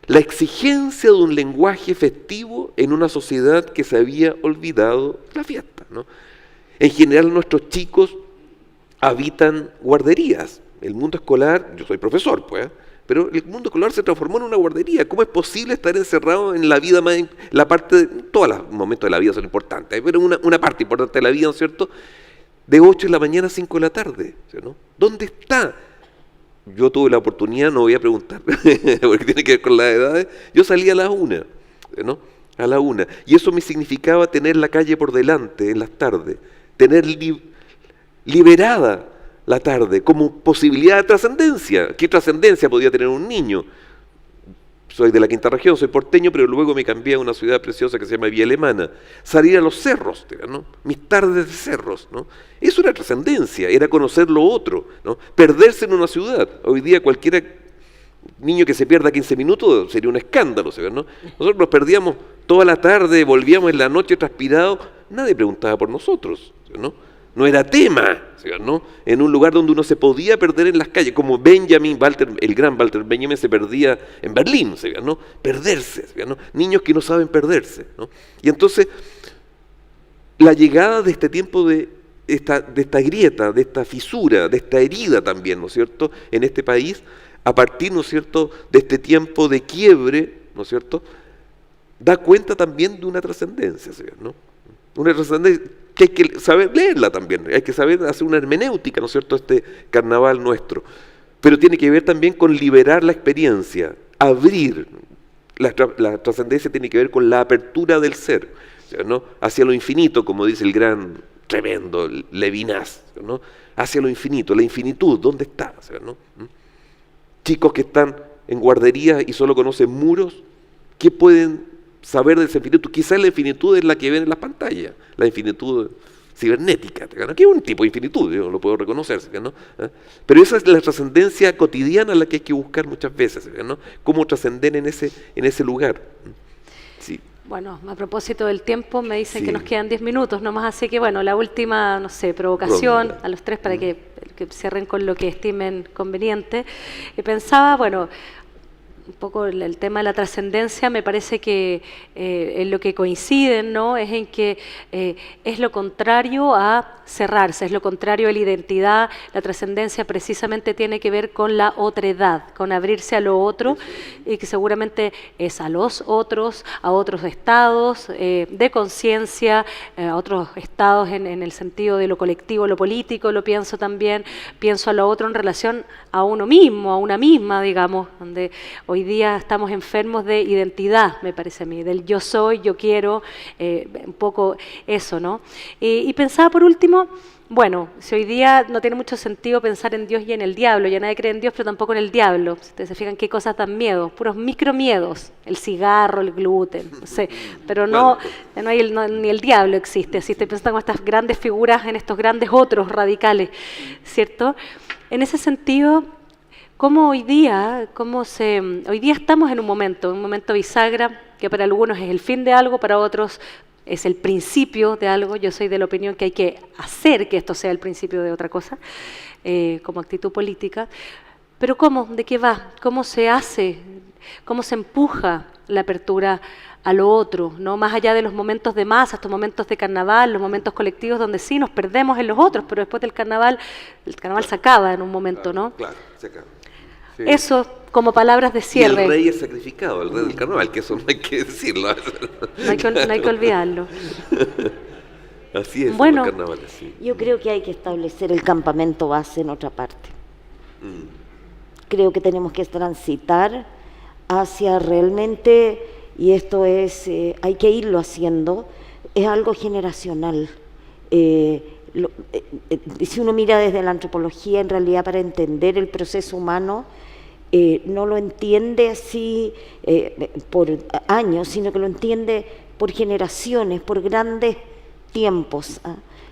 la exigencia de un lenguaje festivo en una sociedad que se había olvidado la fiesta, ¿no? En general nuestros chicos habitan guarderías. El mundo escolar, yo soy profesor, pues, pero el mundo escolar se transformó en una guardería. ¿Cómo es posible estar encerrado en la vida más, la parte, todos los momentos de la vida son importantes, pero una parte importante de la vida, ¿no es cierto?, de 8 de la mañana a 5 de la tarde, ¿no? ¿Dónde está? Yo tuve la oportunidad, no voy a preguntar, porque tiene que ver con las edades, yo salí a las 1, ¿no?, a la 1, y eso me significaba tener la calle por delante en las tardes, tener liberada la tarde como posibilidad de trascendencia. ¿Qué trascendencia podía tener un niño? Soy de la quinta región, soy porteño, pero luego me cambié a una ciudad preciosa que se llama Villa Alemana. Salir a los cerros, ¿no?, mis tardes de cerros, ¿no? Eso era trascendencia, era conocer lo otro, ¿no?, perderse en una ciudad. Hoy día cualquier niño que se pierda 15 minutos sería un escándalo, ¿no? Nosotros nos perdíamos toda la tarde, volvíamos en la noche transpirados, nadie preguntaba por nosotros, ¿no? No era tema, ¿no?, en un lugar donde uno se podía perder en las calles, como Benjamin Walter, el gran Walter Benjamin se perdía en Berlín, ¿no?, perderse, ¿no?, niños que no saben perderse, ¿no? Y entonces, la llegada de este tiempo de esta grieta, de esta fisura, de esta herida también, ¿no es cierto?, en este país, a partir, ¿no es cierto?, de este tiempo de quiebre, ¿no es cierto?, da cuenta también de una trascendencia, ¿no?, una trascendencia que hay que saber leerla también, hay que saber hacer una hermenéutica, ¿no es cierto?, este carnaval nuestro. pero tiene que ver también con liberar la experiencia, abrir. La trascendencia tiene que ver con la apertura del ser, ¿no? Hacia lo infinito, como dice el gran, tremendo Levinas, ¿no? Hacia lo infinito, la infinitud, ¿dónde está? ¿No? Chicos que están en guarderías y solo conocen muros, ¿qué pueden saber de esa infinitud? Quizás la infinitud es la que ven en las pantallas, la infinitud cibernética, ¿no? Que es un tipo de infinitud, yo lo puedo reconocer, ¿no? Pero esa es la trascendencia cotidiana la que hay que buscar muchas veces, ¿no? Cómo trascender en ese lugar. Sí. Bueno, a propósito del tiempo, me dicen Sí. que nos quedan 10 minutos nomás, así que bueno, la última, no sé, provocación Ronda. a los tres para que cierren con lo que estimen conveniente. Y pensaba, bueno, un poco el tema de la trascendencia, me parece que en lo que coinciden, ¿no? Es en que es lo contrario a cerrarse, es lo contrario a la identidad. La trascendencia precisamente tiene que ver con la otredad, con abrirse a lo otro, y que seguramente es a los otros, a otros estados de conciencia, a otros estados en el sentido de lo colectivo, lo político, lo pienso también, pienso a lo otro en relación a uno mismo, a una misma, digamos, donde hoy día estamos enfermos de identidad, me parece a mí, del yo soy, yo quiero, un poco eso, ¿no? Y pensaba por último, bueno, si hoy día no tiene mucho sentido pensar en Dios y en el diablo, ya nadie cree en Dios, pero tampoco en el diablo. Si ustedes se fijan qué cosas dan miedo, puros micromiedos, el cigarro, el gluten, no sé, pero no, no hay ni el diablo existe, así estoy pensando en estas grandes figuras, en estos grandes otros radicales, ¿cierto? En ese sentido, ¿cómo hoy día estamos en un momento bisagra, que para algunos es el fin de algo, para otros es el principio de algo? Yo soy de la opinión que hay que hacer que esto sea el principio de otra cosa, como actitud política. Pero ¿cómo? ¿De qué va? ¿Cómo se hace? ¿Cómo se empuja la apertura a lo otro, ¿no? Más allá de los momentos de masa, estos momentos de carnaval, los momentos colectivos donde sí nos perdemos en los otros, pero después del carnaval, el carnaval se acaba en un momento, ¿no? Claro, se acaba. Sí. Eso como palabras de Y cierre. el rey es sacrificado, el rey del carnaval, que eso no hay que decirlo. No hay que olvidarlo. Así es, Bueno. los carnavales, sí. Yo creo que hay que establecer el campamento base en otra parte. Creo que tenemos que transitar hacia realmente, y esto es, hay que irlo haciendo, es algo generacional. Si uno mira desde la antropología, en realidad para entender el proceso humano, no lo entiende así por años, sino que lo entiende por generaciones, por grandes tiempos.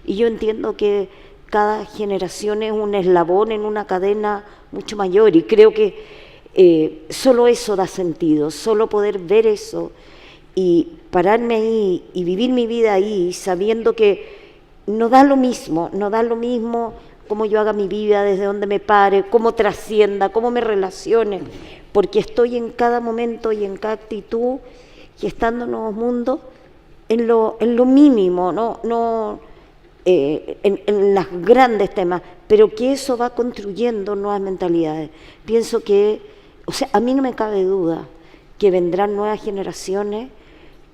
Y yo entiendo que cada generación es un eslabón en una cadena mucho mayor, y creo que solo eso da sentido, solo poder ver eso y pararme ahí y vivir mi vida ahí sabiendo que no da lo mismo cómo yo haga mi vida, desde donde me pare, cómo trascienda, cómo me relacione, porque estoy en cada momento y en cada actitud gestando nuevos mundos en lo mínimo, no en los grandes temas, pero que eso va construyendo nuevas mentalidades. Pienso que, o sea, a mí no me cabe duda que vendrán nuevas generaciones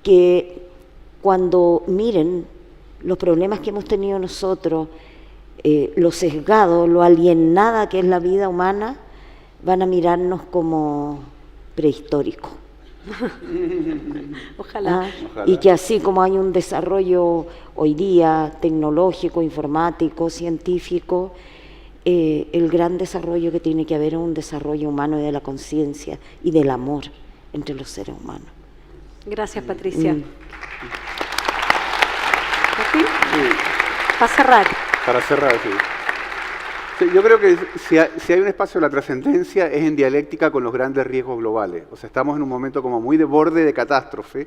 que cuando miren los problemas que hemos tenido nosotros, lo sesgado, lo alienada que es la vida humana, van a mirarnos como prehistóricos. Ojalá. Y que así como hay un desarrollo hoy día tecnológico, informático, científico, el gran desarrollo que tiene que haber es un desarrollo humano y de la conciencia y del amor entre los seres humanos. Gracias, Patricia. ¿Martín? Para cerrar. Para cerrar, sí. Sí, yo creo que si hay un espacio de la trascendencia es en dialéctica con los grandes riesgos globales. O sea, estamos en un momento como muy de borde de catástrofe,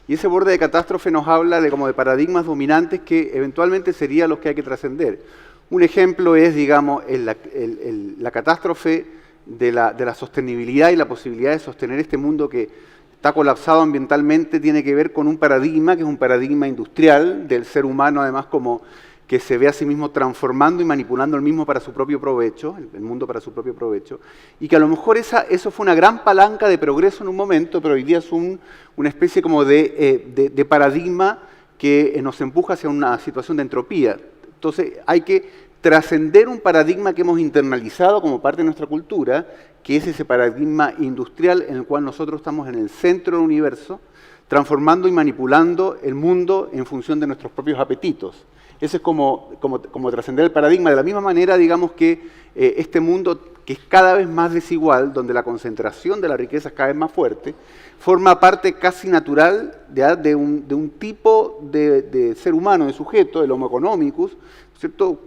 y ese borde de catástrofe nos habla de como de paradigmas dominantes que eventualmente serían los que hay que trascender. Un ejemplo es, digamos, la catástrofe de la sostenibilidad y la posibilidad de sostener este mundo que está colapsado ambientalmente. Tiene que ver con un paradigma que es un paradigma industrial del ser humano, además como que se ve a sí mismo transformando y manipulando el mismo para su propio provecho, el mundo para su propio provecho, y que a lo mejor eso fue una gran palanca de progreso en un momento, pero hoy día es una especie como de paradigma que nos empuja hacia una situación de entropía. Entonces hay que trascender un paradigma que hemos internalizado como parte de nuestra cultura, que es ese paradigma industrial en el cual nosotros estamos en el centro del universo, transformando y manipulando el mundo en función de nuestros propios apetitos. Eso es como trascender el paradigma. De la misma manera, digamos que este mundo que es cada vez más desigual, donde la concentración de la riqueza es cada vez más fuerte, forma parte casi natural de un tipo de ser humano, de sujeto, el Homo economicus, ¿cierto?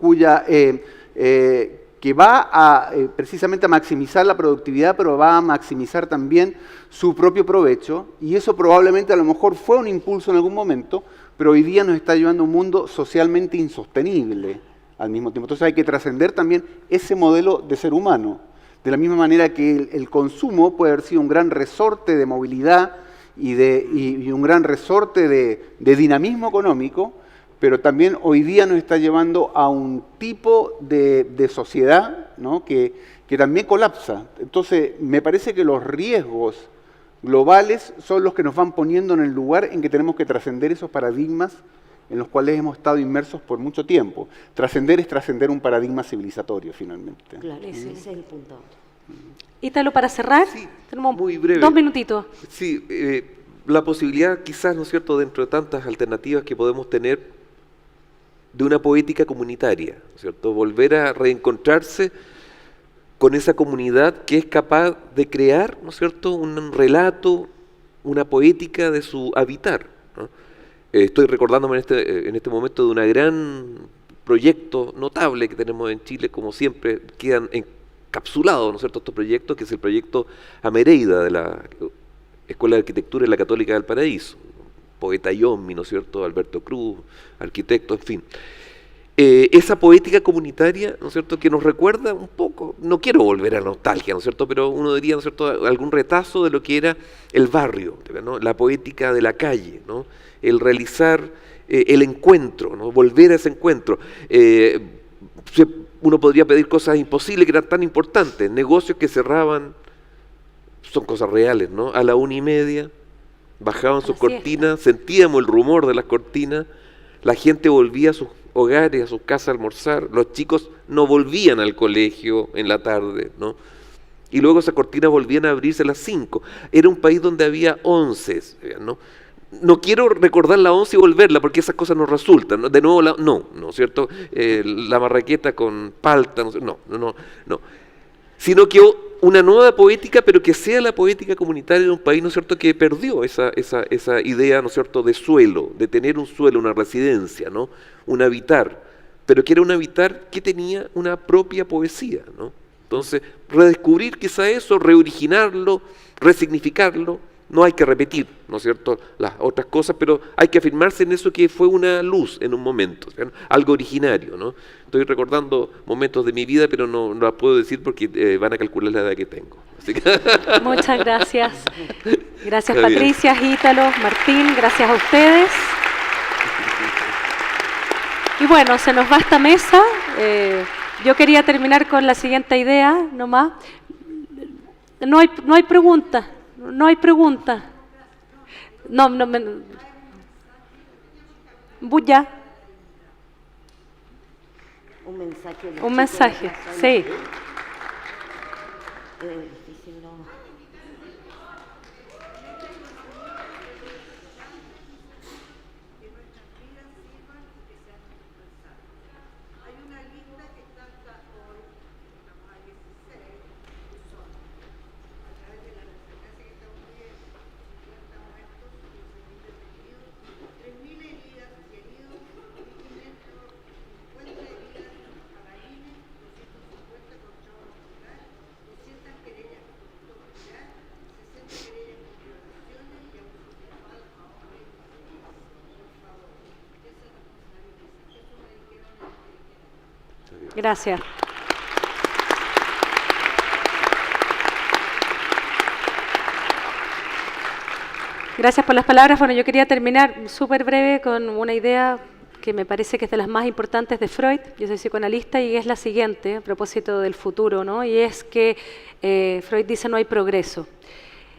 Que va precisamente a maximizar la productividad, pero va a maximizar también su propio provecho, y eso probablemente a lo mejor fue un impulso en algún momento, pero hoy día nos está llevando a un mundo socialmente insostenible al mismo tiempo. Entonces hay que trascender también ese modelo de ser humano. De la misma manera que el consumo puede haber sido un gran resorte de movilidad y un gran resorte de dinamismo económico, pero también hoy día nos está llevando a un tipo de sociedad, ¿no? que también colapsa. Entonces me parece que los riesgos globales son los que nos van poniendo en el lugar en que tenemos que trascender esos paradigmas en los cuales hemos estado inmersos por mucho tiempo. Trascender es trascender un paradigma civilizatorio, finalmente. Claro, ese es el punto. Ítalo, para cerrar, Sí, tenemos muy breve. 2 minutitos. Sí, la posibilidad quizás, ¿no es cierto?, dentro de tantas alternativas que podemos tener, de una poética comunitaria, ¿no es cierto? Volver a reencontrarse con esa comunidad que es capaz de crear, ¿no es cierto?, un relato, una poética de su habitar, ¿no? Estoy recordándome en este momento de un gran proyecto notable que tenemos en Chile, como siempre quedan encapsulados, ¿no es cierto?, estos proyectos, que es el proyecto Amereida de la Escuela de Arquitectura de la Católica del Paraíso. Poeta Yommi, ¿no es cierto?, Alberto Cruz, arquitecto, en fin. Esa poética comunitaria, ¿no es cierto?, que nos recuerda un poco, no quiero volver a la nostalgia, ¿no es cierto?, pero uno diría, ¿no es cierto?, algún retazo de lo que era el barrio, ¿no?, la poética de la calle, ¿no?, el realizar el encuentro, ¿no?, volver a ese encuentro. Uno podría pedir cosas imposibles que eran tan importantes, negocios que cerraban, son cosas reales, ¿no?, a la 1:30, bajaban sus cortinas, sentíamos el rumor de las cortinas, la gente volvía a sus hogares, a sus casas a almorzar, los chicos no volvían al colegio en la tarde, ¿no? Y luego esas cortinas volvían a abrirse a las 5. Era un país donde había 11, ¿no? No quiero recordar la 11 y volverla, porque esas cosas no resultan, ¿no? De nuevo, ¿no es cierto? La marraqueta con palta, no. Sino que una nueva poética, pero que sea la poética comunitaria de un país, ¿no es cierto?, que perdió esa idea, ¿no es cierto?, de suelo, de tener un suelo, una residencia, ¿no?, un habitar, pero que era un habitar que tenía una propia poesía, ¿no? Entonces, redescubrir quizá eso, reoriginarlo, resignificarlo. No hay que repetir, ¿no es cierto?, las otras cosas, pero hay que afirmarse en eso que fue una luz en un momento, ¿sí?, algo originario, ¿no? Estoy recordando momentos de mi vida, pero no las puedo decir porque van a calcular la edad que tengo. Así que Muchas gracias. Gracias, Está bien. Patricia, Ítalo, Martín, gracias a ustedes. Y bueno, se nos va esta mesa. Yo quería terminar con la siguiente idea, nomás. No hay preguntas. No hay pregunta. Ya. Un mensaje. Un mensaje, sí. Difícil, ¿no? Gracias. Gracias por las palabras. Bueno, yo quería terminar súper breve con una idea que me parece que es de las más importantes de Freud. Yo soy psicoanalista y es la siguiente, a propósito del futuro, ¿no? Y es que Freud dice no hay progreso.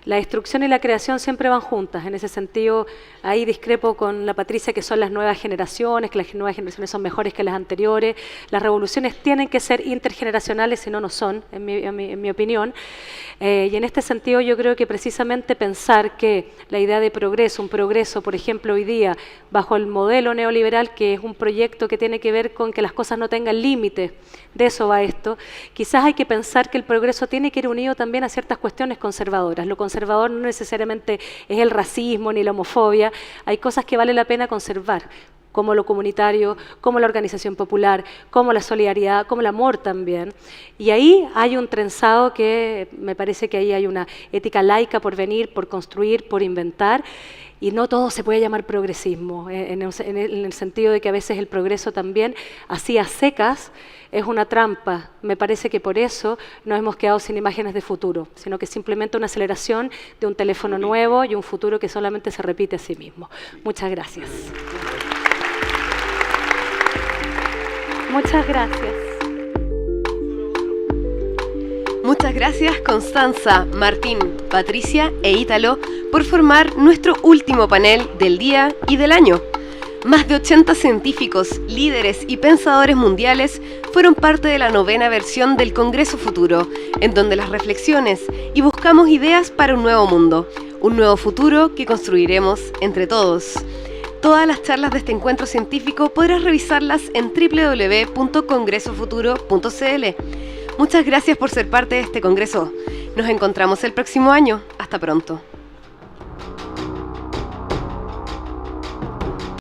La destrucción y la creación siempre van juntas. En ese sentido, ahí discrepo con la Patricia, que son las nuevas generaciones, que las nuevas generaciones son mejores que las anteriores. Las revoluciones tienen que ser intergeneracionales, si no, no son, en mi opinión. Y en este sentido, yo creo que precisamente pensar que la idea de progreso, un progreso, por ejemplo, hoy día, bajo el modelo neoliberal, que es un proyecto que tiene que ver con que las cosas no tengan límites, de eso va esto, quizás hay que pensar que el progreso tiene que ir unido también a ciertas cuestiones conservadoras. Lo conservador no necesariamente es el racismo ni la homofobia, hay cosas que vale la pena conservar, como lo comunitario, como la organización popular, como la solidaridad, como el amor también. Y ahí hay un trenzado que me parece que ahí hay una ética laica por venir, por construir, por inventar, y no todo se puede llamar progresismo, en el sentido de que a veces el progreso también, así a secas, es una trampa. Me parece que por eso nos hemos quedado sin imágenes de futuro, sino que simplemente una aceleración de un teléfono nuevo y un futuro que solamente se repite a sí mismo. Muchas gracias. Muchas gracias. Muchas gracias Constanza, Martín, Patricia e Ítalo por formar nuestro último panel del día y del año. Más de 80 científicos, líderes y pensadores mundiales fueron parte de la 9ª versión del Congreso Futuro, en donde las reflexiones y buscamos ideas para un nuevo mundo, un nuevo futuro que construiremos entre todos. Todas las charlas de este encuentro científico podrás revisarlas en www.congresofuturo.cl. Muchas gracias por ser parte de este congreso. Nos encontramos el próximo año. Hasta pronto.